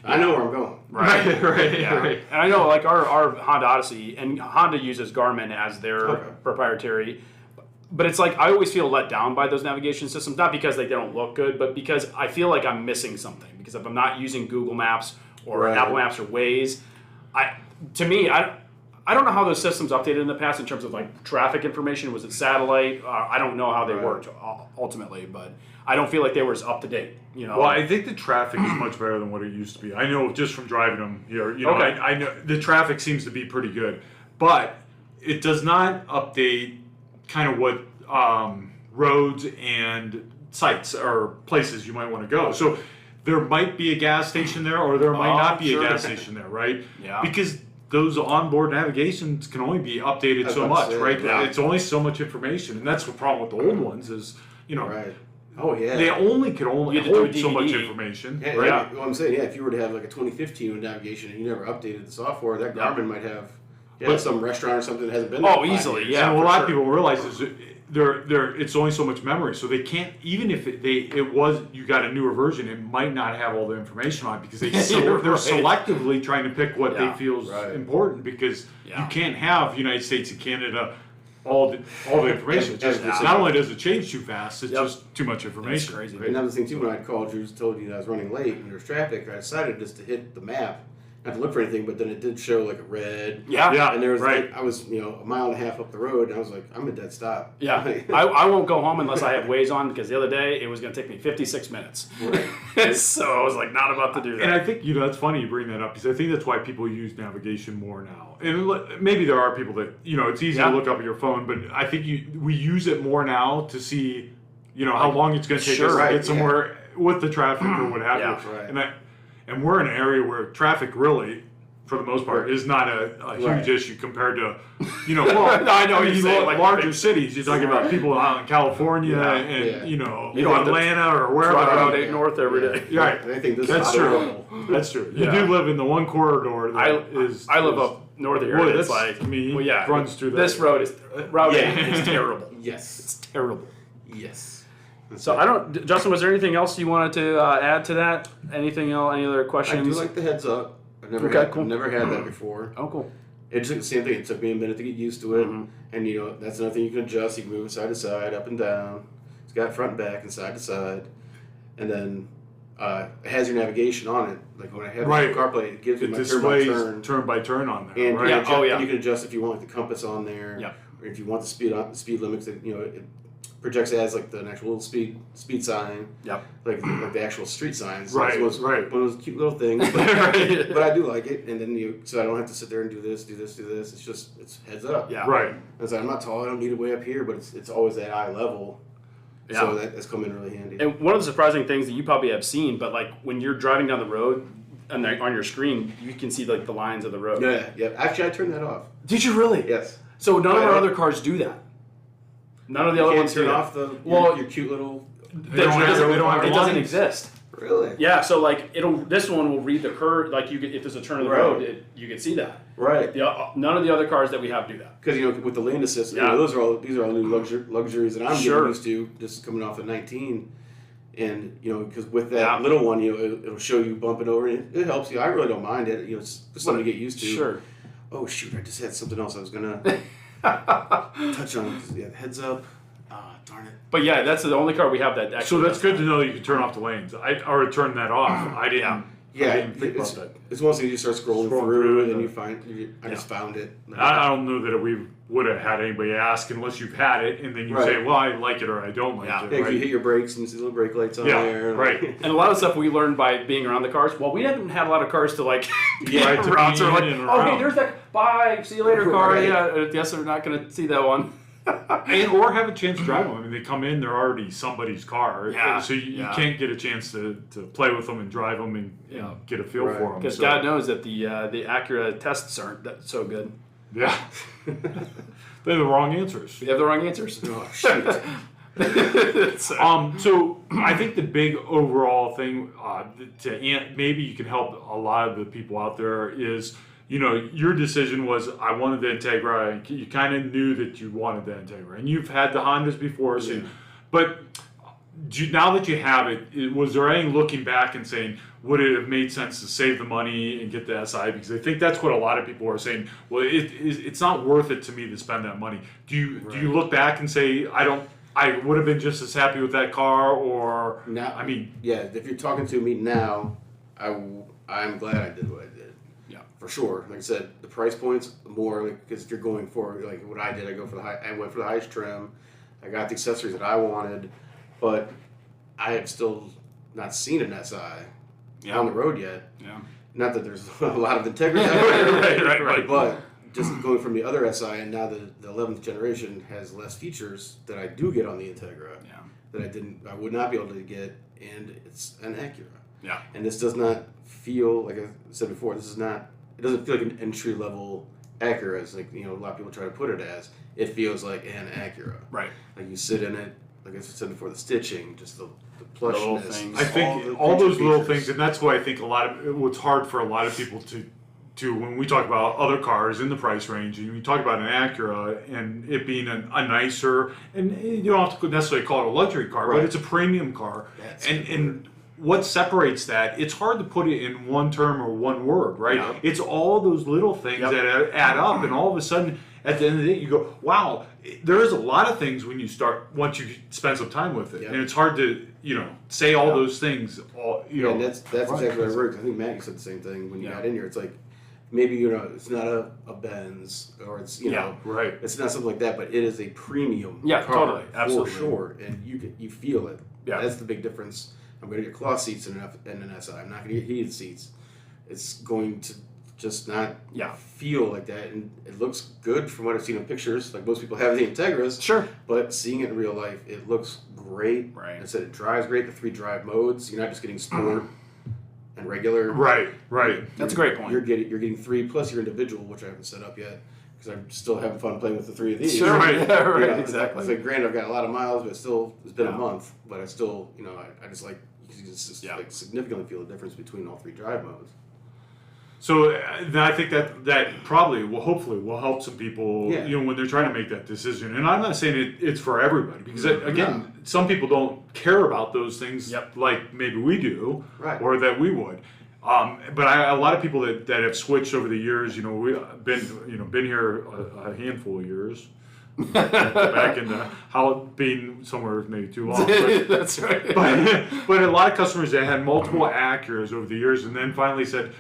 I know where I'm going. Right. Right. And I know like our Honda Odyssey, and Honda uses Garmin as their proprietary. But it's like I always feel let down by those navigation systems, not because they don't look good, but because I feel like I'm missing something. Because if I'm not using Google Maps or Apple Maps or Waze, I don't know how those systems updated in the past in terms of like traffic information. Was it satellite? I don't know how they worked ultimately, but I don't feel like they were as up to date. Well, I think the traffic is much better than what it used to be. I know just from driving them here. I know the traffic seems to be pretty good, but it does not update kind of what roads and sites or places you might want to go. So there might be a gas station there, or there might not be a gas station there, right? Yeah. Because those onboard navigations can only be updated so much, right? Yeah. It's only so much information, and that's the problem with the old ones is, Right. Oh yeah. They could only hold so much information. Yeah, right? Yeah. Well, I'm saying, if you were to have like a 2015 navigation and you never updated the software, that Garmin might have some restaurant or something that hasn't been there. Oh, easily, yeah. And what a lot of people realize is it's only so much memory, so they can't, even if you got a newer version, it might not have all the information on it because they're selectively trying to pick what they feel is important, because you can't have United States and Canada all the information. Not only does it change too fast, it's just too much information. It's crazy. Right? Another thing too, when I called you, told you that I was running late and there was traffic, I decided just to hit the map, not to look for anything, but then it did show like a red. Yeah. And there was I was a mile and a half up the road, and I was like, I'm a dead stop. Yeah. I won't go home unless I have Waze on, because the other day it was going to take me 56 minutes. Right. So I was like, not about to do that. And I think that's funny you bring that up, because I think that's why people use navigation more now. And maybe there are people that it's easy to look up on your phone, but I think we use it more now to see how long it's going to take us to get somewhere with the traffic or what have you. Right. And we're in an area where traffic really, for the most part, is not a huge issue compared to, I know you say like larger cities. You're talking about people out in California and Atlanta or wherever. Drive 8 North every day. Right. I think that's true. That's true. You do live in the one corridor that I live up north of here. Boy, it's like runs through that. This road is terrible. Yes, it's terrible. Yes. So Justin, was there anything else you wanted to add to that? Anything else? Any other questions? I do like the heads up. I've never had that before. Oh, cool. It's the same thing. It took me a minute to get used to it, and that's another thing you can adjust. You can move it side to side, up and down. It's got front and back and side to side, and then it has your navigation on it. Like when I have CarPlay, it gives me my turn by turn on there. And you can adjust if you want the compass on there, or if you want the speed limits. It projects it as like the actual speed sign, like the actual street signs. So right. One of those cute little things, but I do like it. And then so I don't have to sit there and do this. It's heads up. Yeah, right. And so I'm not tall. I don't need it way up here, but it's always that eye level. Yeah. So that's come in really handy. And one of the surprising things that you probably have seen, but like when you're driving down the road and on your screen, you can see like the lines of the road. Yeah. Actually, I turned that off. Did you really? Yes. So none of our other cars do that. None of the other ones turn do that. off your cute little. It doesn't exist. Really? Yeah. So like this one will read the curve. Like if there's a turn of the road, you can see that. Right. None of the other cars that we have do that. Because with the lane assist, these are all new luxuries that I'm getting used to, just coming off at 19, and because with that little one, it'll show you bumping over, and it helps you. I really don't mind it. It's something to get used to. Sure. Oh shoot! I just had something else I was gonna touch on. Yeah, heads up. Darn it. But yeah, that's the only car we have that actually. So that's good to know that you can turn off the lanes. Or turn that off. I didn't. Yeah, I didn't think about that. It's once you start scrolling through and then you find. I just found it. I don't know that we would have had anybody ask unless you've had it, and then you say, "Well, I like it" or "I don't like it." Yeah, you hit your brakes and you see little brake lights on there. Right. And a lot of stuff we learned by being around the cars. Well, we haven't had a lot of cars to like. Yeah, to around. So be like, in and oh, around. hey, there's that. Bye. See you later, car. Right. Yeah. I guess we're not gonna see that one. Or have a chance to drive them. I mean, they come in, they're already somebody's car. Yeah. So you can't get a chance to play with them and drive them and get a feel for them. Because God knows that the Acura tests aren't that so good. Yeah. They're the wrong answers. We have the wrong answers. Oh, shoot. So I think the big overall thing maybe you can help a lot of the people out there is, your decision was I wanted the Integra. You kind of knew that you wanted the Integra, and you've had the Hondas before. So, but now that you have it, was there any looking back and saying, would it have made sense to save the money and get the SI? Because I think that's what a lot of people are saying. Well, it's not worth it to me to spend that money. Do you look back and say I would have been just as happy with that car, or now, if you're talking to me now, I'm glad I did what I did. Yeah, for sure. Like I said, the price points more because you're going for like what I did. I went for the highest trim. I got the accessories that I wanted, but I have still not seen an SI on the road yet. Yeah. Not that there's a lot of Integras out there, right. But just going from the other SI, and now the 11th generation has less features that I do get on the Integra that I would not be able to get, and it's an Acura. Yeah. And this does not feel, like I said before, it doesn't feel like an entry level Acura as like a lot of people try to put it as. It feels like an Acura. Right. Like you sit in it, like I said before, the stitching, just the plushness. things. I think all those little things, and that's why I think what's hard for a lot of people to when we talk about other cars in the price range, and we talk about an Acura and it being a nicer, and you don't have to necessarily call it a luxury car, but it's a premium car. And what separates that, it's hard to put it in one term or one word, right? Yeah. It's all those little things that add up, and all of a sudden, at the end of the day, you go, wow, there is a lot of things once you spend some time with it. And it's hard to, say all those things. And that's exactly what I wrote. I think Matt, you said the same thing when you got in here. It's like, maybe, it's not a Benz, or it's, right. It's not something like that, but it is a premium car. Totally. Absolutely. For sure. And you feel it. Yeah. That's the big difference. I'm going to get cloth seats in an SI. I'm not going to get heated seats. It's going to just not feel like that. And it looks good from what I've seen in pictures. Like most people have the Integras. Sure. But seeing it in real life, it looks great. Right. I said it drives great. The 3 drive modes. You're not just getting sport and regular. Right. That's a great point. You're getting 3 plus your individual, which I haven't set up yet because I'm still having fun playing with the 3 of these. Sure. Right. Exactly. It's like, granted, I've got a lot of miles, but it's been a month. But I still, I just like like significantly feel the difference between all 3 drive modes. So I think that probably hopefully will help some people, when they're trying to make that decision. And I'm not saying it's for everybody, because again, some people don't care about those things like maybe we do, or that we would. But a lot of people that have switched over the years, we've been here a handful of years. Back in being somewhere maybe too long. But, that's right. But a lot of customers that had multiple Acuras over the years, and then finally said,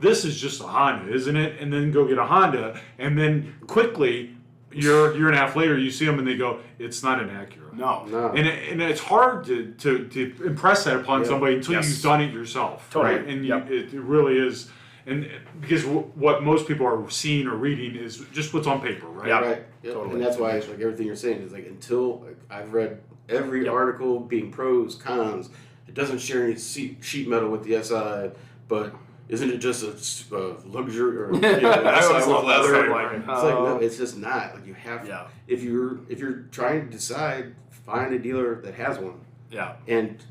this is just a Honda, isn't it? And then go get a Honda, and then quickly, year and a half later, you see them and they go, it's not an Acura. No. And it's hard to impress that upon somebody until you've done it yourself. Totally. Right? And it really is. And because what most people are seeing or reading is just what's on paper, right? Yeah, right. Totally. And that's why it's like everything you're saying is like until I've read every article being pros, cons. It doesn't share any sheet metal with the SI, but isn't it just a luxury or SI with leather? It's like no, it's just not. Like you have if you're trying to decide, find a dealer that has one. Yeah. And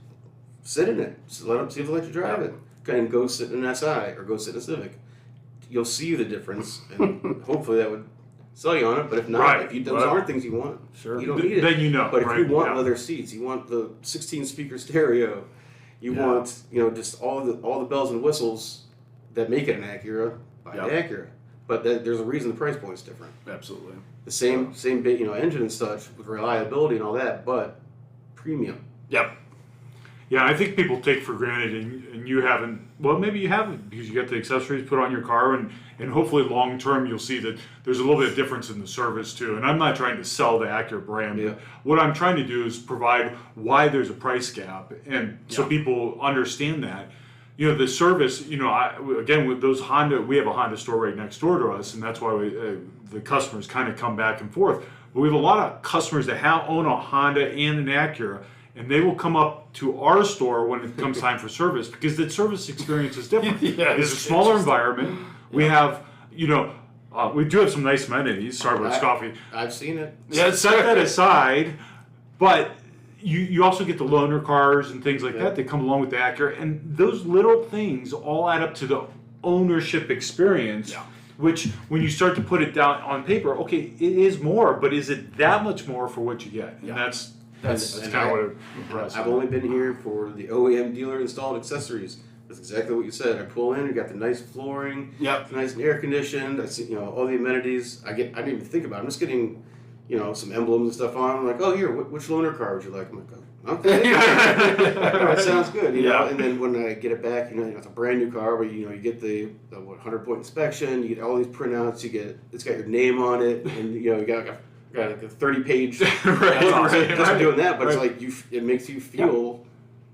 sit in it. So see if they let you drive it. And go sit in an SI or go sit in a Civic. You'll see the difference, and hopefully that would sell you on it. But if not, if those aren't things you want, you don't need it. Then you know. But if you want leather seats, you want the 16 speaker stereo, you want just all the bells and whistles that make it an Acura, buy an Acura. But there's a reason the price point is different. Absolutely. The same bit, engine and such with reliability and all that, but premium. Yep. Yeah, I think people take for granted, and you haven't. Well, maybe you haven't because you got the accessories put on your car, and hopefully long term you'll see that there's a little bit of difference in the service too. And I'm not trying to sell the Acura brand. But what I'm trying to do is provide why there's a price gap, and so people understand that. The service. Again with those Honda, we have a Honda store right next door to us, and that's why the customers kind of come back and forth. But we have a lot of customers that own a Honda and an Acura. And they will come up to our store when it comes time for service because the service experience is different. It's a smaller environment. We have, we do have some nice amenities. Starbucks coffee. I've seen it. Yeah, set that aside. But you also get the loaner cars and things like that come along with the Acura. And those little things all add up to the ownership experience. Yeah. Which, when you start to put it down on paper, okay, it is more, but is it that much more for what you get? And that's kind of what it impressed. I've only been here for the OEM dealer installed accessories. That's exactly what you said. I pull in, you got the nice flooring, nice and air conditioned. I see, all the amenities. I didn't even think about it. I'm just getting, some emblems and stuff on. I'm like, oh, here, which loaner car would you like? I'm like, oh, okay, that sounds good. And then when I get it back, it's a brand new car where you get the 100-point inspection. You get all these printouts. It's got your name on it, and you got like a 30-page. Just doing that, but it's like it makes you feel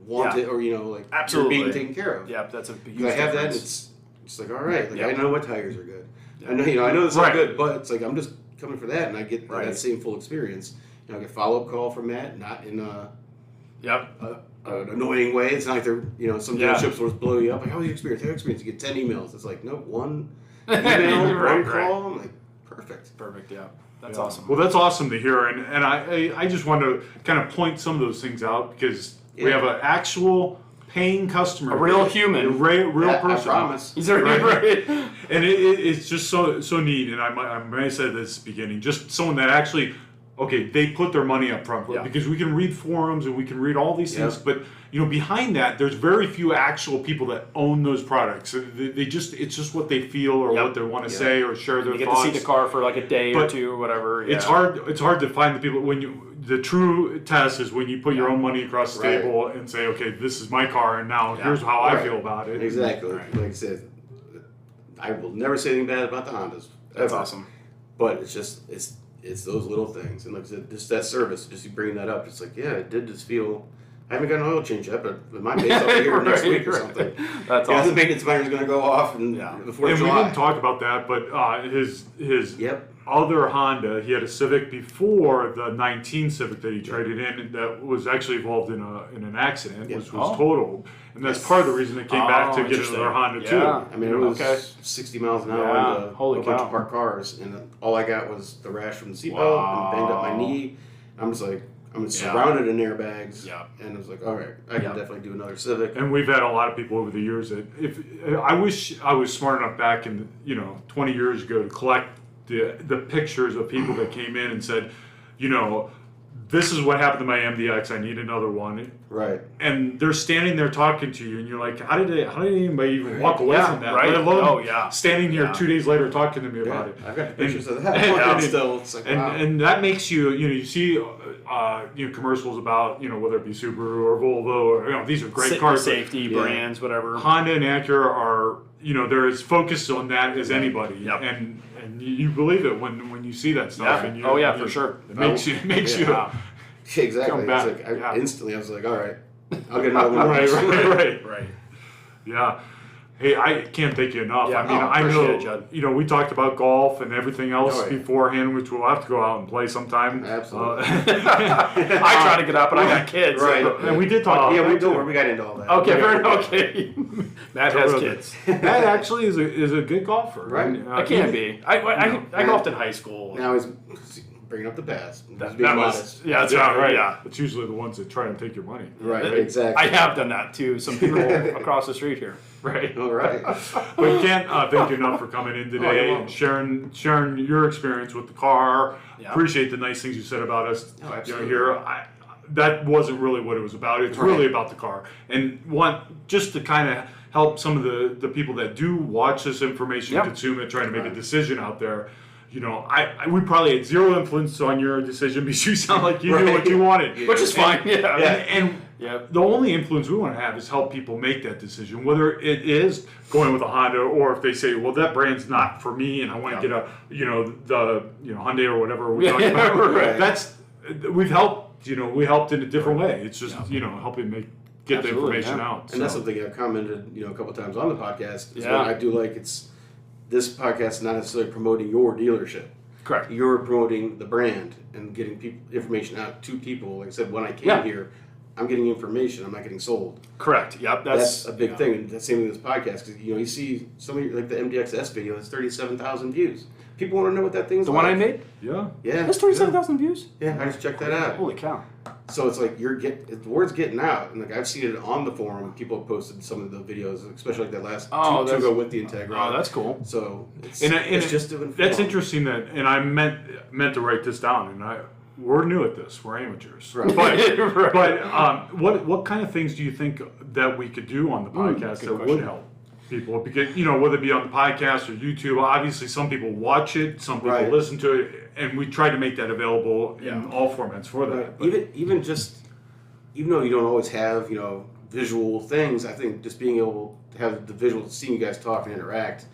wanted or absolutely you're being taken care of. Yeah, that's a huge I have difference. that. It's like all right, I know what tires are good. I know this is good, but it's like I'm just coming for that, and I get that same full experience. I get a follow-up call from Matt, not in an annoying way. It's not like they're some dealerships will just blow you up. Like, how was your experience? How was your experience? You get 10 emails. It's like nope, one email, one call. I'm like perfect. Yeah. That's awesome. Well, that's awesome to hear, and I just want to kind of point some of those things out because we have an actual paying customer, a real human, a real person. I promise. He's right. And it's just so neat. And I may have said this at the beginning, just someone that actually, they put their money up front because we can read forums and we can read all these things, but behind that, there's very few actual people that own those products. It's just what they feel or what they want to say or share their thoughts. You get to see the car for like a day or two or whatever. It's hard to find the people the true test is when you put your own money across the table and say, okay, this is my car and now here's how I feel about it. Exactly. Like I said, I will never say anything bad about the Hondas. That's awesome. But it's just it's those little things, and like I said, just that service, just you bring that up, it's like it did just feel. I haven't got an oil change yet, but my base up here next week or something. That's awesome. The maintenance miner is going to go off before July. We didn't talk about that, but his other Honda, he had a Civic before the 19 Civic that he traded in that was actually involved in an accident, which was totaled. And that's part of the reason it came back to get another Honda too. I mean, it was 60 miles an hour into a bunch of parked cars, and all I got was the rash from the seatbelt and banged up my knee. I'm just like, I'm surrounded in airbags, and I was like, all right, I can definitely do another Civic. And we've had a lot of people over the years that I wish I was smart enough back in 20 years ago to collect the pictures of people that came in and said, this is what happened to my MDX. I need another one. Right. And they're standing there talking to you, and you're like, how did anybody even walk away from that? Right. Let alone standing here 2 days later talking to me about it. I've got pictures of that. Still, it's like, and that makes you, you see commercials about, whether it be Subaru or Volvo or, these are great cars. Safety brands, whatever. Honda and Acura are, they're as focused on that as anybody. Yep. And you believe it when you see that stuff. Yeah. And for sure. It makes you. Exactly. Back. It's like instantly I was like, all right, I'll get another one. Right. Yeah. Hey, I can't thank you enough. Yeah, I mean, I appreciate know, it, Judd. we talked about golf and everything else Oh, yeah. beforehand, which we'll have to go out and play sometime. Absolutely. I try to get up, and I got kids. Right. And we did talk about Yeah, that we don't too. worry. We got into all that. Okay, okay. Matt has kids. That actually is a good golfer. Right. And, I can be. I golfed in high school. Now he's bringing up the past. He's being That was, modest. yeah, that's Yeah, right. Yeah. It's usually the ones that try and take your money. Right, exactly. I have done that to some people across the street here. Right. All right. But you can't thank you enough for coming in you're today welcome. and sharing your experience with the car. Yeah. Appreciate the nice things you said about us. Oh, absolutely. Here, that wasn't really what it was about. It's really about the car, and just to kind of help some of the people that do watch this information, Yep. consume it, trying to make a decision out there. We probably had zero influence on your decision because you sound like you knew what you wanted, Which is fine. Yeah. And the only influence we want to have is help people make that decision, whether it is going with a Honda or if they say, well, that brand's not for me and I want to get a, the Hyundai or whatever we're talking about. Right. We've helped, we helped in a different way. It's just, helping get the Absolutely, information yeah. out. And that's something I've commented, a couple times on the podcast. Is Yeah. what I do like this podcast is not necessarily promoting your dealership. Correct. You're promoting the brand and getting information out to people. Like I said, when I came Yeah. here, I'm getting information. I'm not getting sold. Correct. Yep. That's a big thing. And that's the same with this podcast. Because you see some of like the MDXS video has 37,000 views. People want to know what that thing's The like. one I made? Yeah. Yeah. That's 37,000 views? Yeah, I just checked that out. Holy cow. So it's like the word's getting out, and like I've seen it on the forum. People have posted some of the videos, especially like that last two go with the Integra. Oh, that's cool. So it's just to inform. That's interesting and I meant to write this down, and we're new at this. We're amateurs. Right. But what kind of things do you think that we could do on the podcast that would help people? Because whether it be on the podcast or YouTube, obviously some people watch it, some people Right. listen to it, and we try to make that available in all formats for that. But Even though you don't always have visual things, I think just being able to have the visual, seeing you guys talk and interact,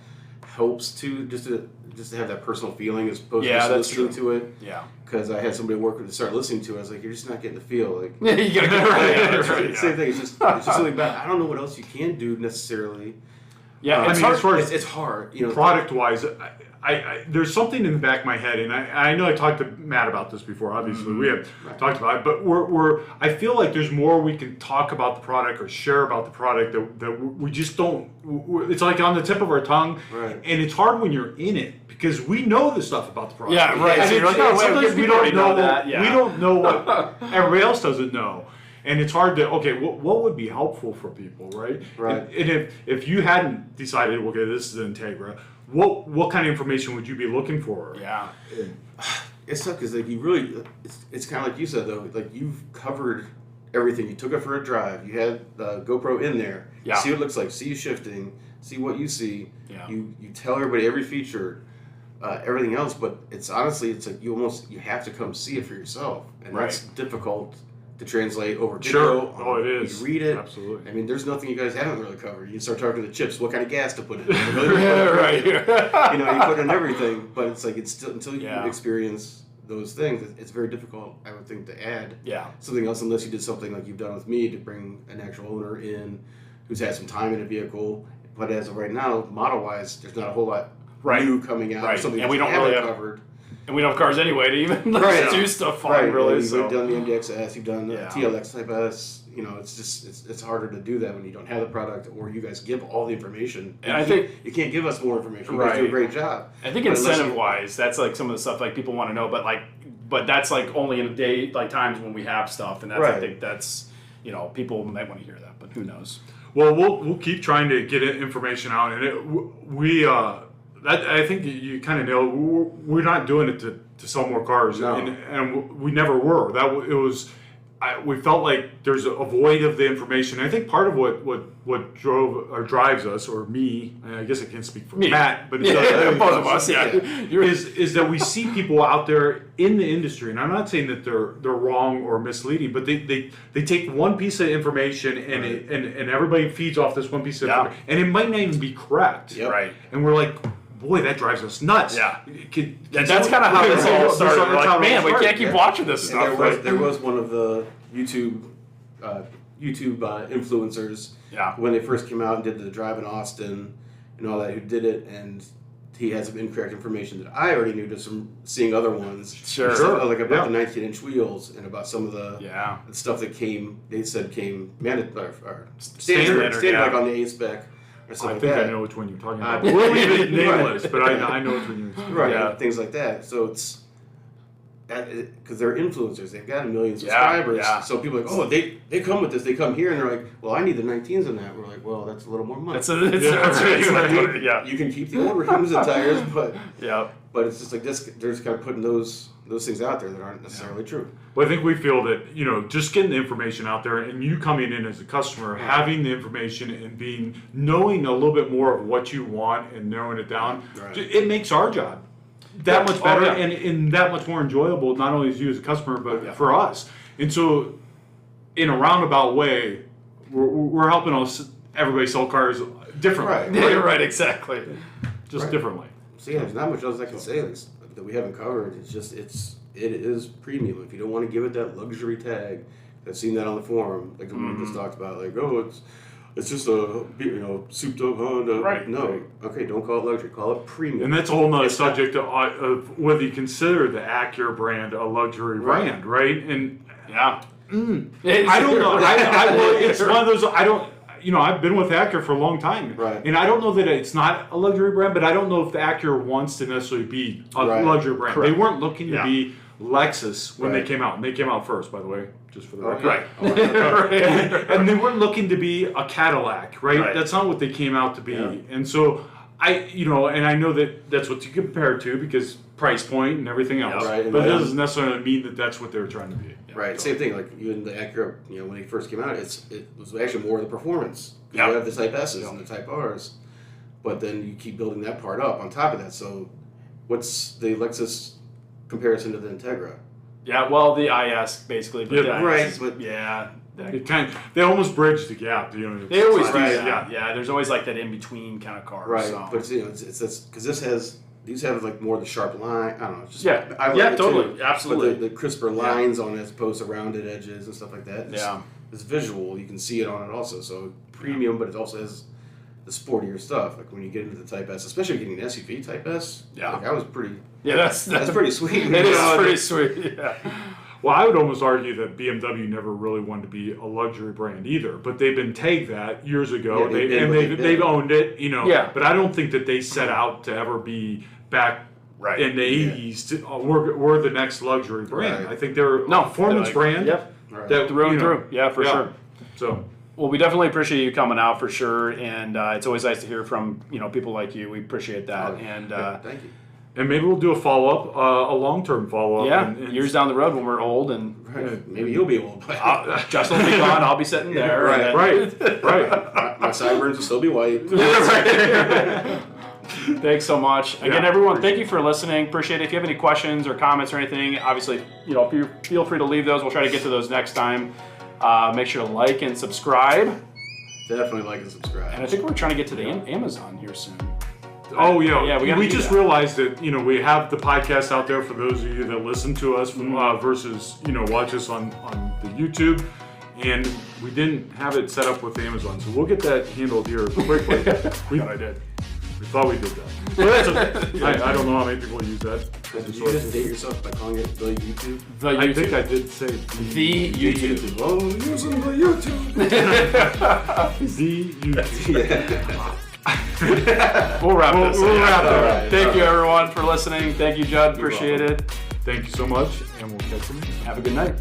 helps to just to have that personal feeling as opposed to just listening to it. Yeah. Because I had somebody work with to start listening to it. I was like, you're just not getting the feel. Like, You gotta get right. same thing. It's just something bad. I don't know what else you can do necessarily. Yeah, it's hard. It's hard. Product wise, I there's something in the back of my head, and I know I talked to Matt about this before. Obviously, we have talked about it, but I feel like there's more we can talk about the product or share about the product that we just don't. It's like on the tip of our tongue, Right. and it's hard when you're in it because we know the stuff about the product. Yeah, right. And So you're like, oh, sometimes wait, we people already don't know know that. Yeah. We don't know what everybody else doesn't know. And it's hard to, what would be helpful for people, right? Right. And if you hadn't decided, okay, this is the Integra, what kind of information would you be looking for? Yeah. It's tough because like you really, it's kind of like you said though. Like you've covered everything. You took it for a drive. You had the GoPro in there. Yeah. See what it looks like. See you shifting. See what you see. Yeah. You tell everybody every feature, everything else. But it's honestly, it's like you have to come see it for yourself, and that's difficult to translate over video. Sure. Oh, it is. You read it. Absolutely. I mean, there's nothing you guys haven't really covered. You start talking to the chips. What kind of gas to put in? Right. You put in everything, but it's like it's still until you Yeah. experience those things, it's very difficult, I would think, to add Yeah. something else unless you did something like you've done with me to bring an actual owner in who's had some time in a vehicle. But as of right now, model-wise, there's not a whole lot new coming out. Right. Something And that we don't haven't really have- covered. And we don't have cars anyway to even do stuff on, Right. really. You've So. done the MDXS, you've done the Yeah. TLX Type S. It's just it's harder to do that when you don't have the product or you guys give all the information. And I think you can't give us more information. You guys do a great job. I think But unless incentive wise, that's like some of the stuff like people want to know, but that's like only in the day like times when we have stuff, and that's I think that's people might want to hear that, but who knows? Well, we'll keep trying to get information out, and I think you kind of nailed. We're not doing it to sell more cars, No. and we never were. We felt like there's a void of the information. I think part of what drove or drives us, or me, I guess I can't speak for Matt, but both of us, is that we see people out there in the industry, and I'm not saying that they're wrong or misleading, but they take one piece of information and everybody feeds off this one piece of information, and it might not even be correct, Right? And we're like, boy, that drives us nuts. Yeah. That's kind of how this all started. We're like, man, we can't keep watching this And stuff. there was one of the YouTube influencers Yeah. when they first came out and did the drive in Austin and all that, who did it, and he had some incorrect information that I already knew just from seeing other ones. Sure. Like about the 19-inch wheels and about some of the stuff that they said came standard like on the A-Spec or something I think I know which one you're talking about. We'll leave it nameless, but I know which one you're talking about. Right, Yeah. things like that. So it's because they're influencers. They've got 1 million subscribers. Yeah. So people are like, oh, they come with this. They come here and they're like, well, I need the 19s in that. We're like, well, that's a little more money. That's right. Yeah. You can keep the old rims and tires, but yeah. But it's just like this. They're just kind of putting those things out there that aren't necessarily true. Well, I think we feel that, just getting the information out there and you coming in as a customer, having the information and knowing a little bit more of what you want and narrowing it down, it makes our job that much better and that much more enjoyable, not only as you as a customer, but for us. And so, in a roundabout way, we're helping everybody sell cars differently. Right, exactly. Just differently. So yeah, there's not much else I can say that we haven't covered. It's just it is premium. If you don't want to give it that luxury tag, I've seen that on the forum, like we just talked about, like, oh, it's just a souped up Honda. Right. No. Okay, don't call it luxury. Call it premium. And that's a whole nother subject of whether you consider the Acura brand a luxury brand, right? And yeah. I don't know. It's one of those. I don't. I've been with Acura for a long time, right? And I don't know that it's not a luxury brand, but I don't know if the Acura wants to necessarily be a luxury brand. Correct. They weren't looking to be Lexus when they came out, and they came out first, by the way, just for the record. Right. And they weren't looking to be a Cadillac, right? That's not what they came out to be. Yeah. And so and I know that that's what you compare it to because price point and everything else. Right. But it doesn't necessarily mean that that's what they were trying to be. Right. Same thing. Like even the Acura, when it first came out, it was actually more of the performance. You have the Type S's and the Type R's, but then you keep building that part up on top of that. So, what's the Lexus comparison to the Integra? Yeah. Well, the IS basically. But they almost bridge the gap. They always do that. Yeah. There's always like that in between kind of car. Right. So. But it's because these have like more of the sharp line. I don't know. Just, I like it totally, too. Absolutely. But the crisper lines on it as opposed to rounded edges and stuff like that. It's visual. You can see it on it also. So premium, but it also has the sportier stuff. Like when you get into the Type S, especially getting an SUV Type S. Yeah. Like I was pretty. Yeah, that's pretty sweet. It is pretty sweet. Yeah. Well, I would almost argue that BMW never really wanted to be a luxury brand either, but they've been tagged that years ago. They've owned it, But I don't think that they set out to ever be back in the 80s. We're the next luxury brand. I think they're a performance brand. Yep. That through and through. Yeah, for sure. So. Well, we definitely appreciate you coming out for sure, and it's always nice to hear from people like you. We appreciate that, and thank you. And maybe we'll do a follow-up, a long-term follow-up. Yeah, and years down the road when we're old and maybe you'll be old. Justin will be gone. I'll be sitting there. Right. My sideburns will still be white. Thanks so much. Again, everyone, thank you for listening. Appreciate it. If you have any questions or comments or anything, obviously, feel free to leave those. We'll try to get to those next time. Make sure to like and subscribe. Definitely like and subscribe. And I think we're trying to get to the Amazon here soon. Oh yeah, we just realized that we have the podcast out there for those of you that listen to us versus watch us on the YouTube, and we didn't have it set up with Amazon, so we'll get that handled here quickly. We thought we did that. But that's okay. I don't know how many people use that. Did you just date yourself by calling it the YouTube? I think I did say the YouTube. Oh, using the YouTube. The YouTube. We'll wrap this. We'll wrap it. Right. Thank you, everyone, for listening. Thank you, Judd. Appreciate it. Thank you so much, and we'll catch you next time. Have a good night.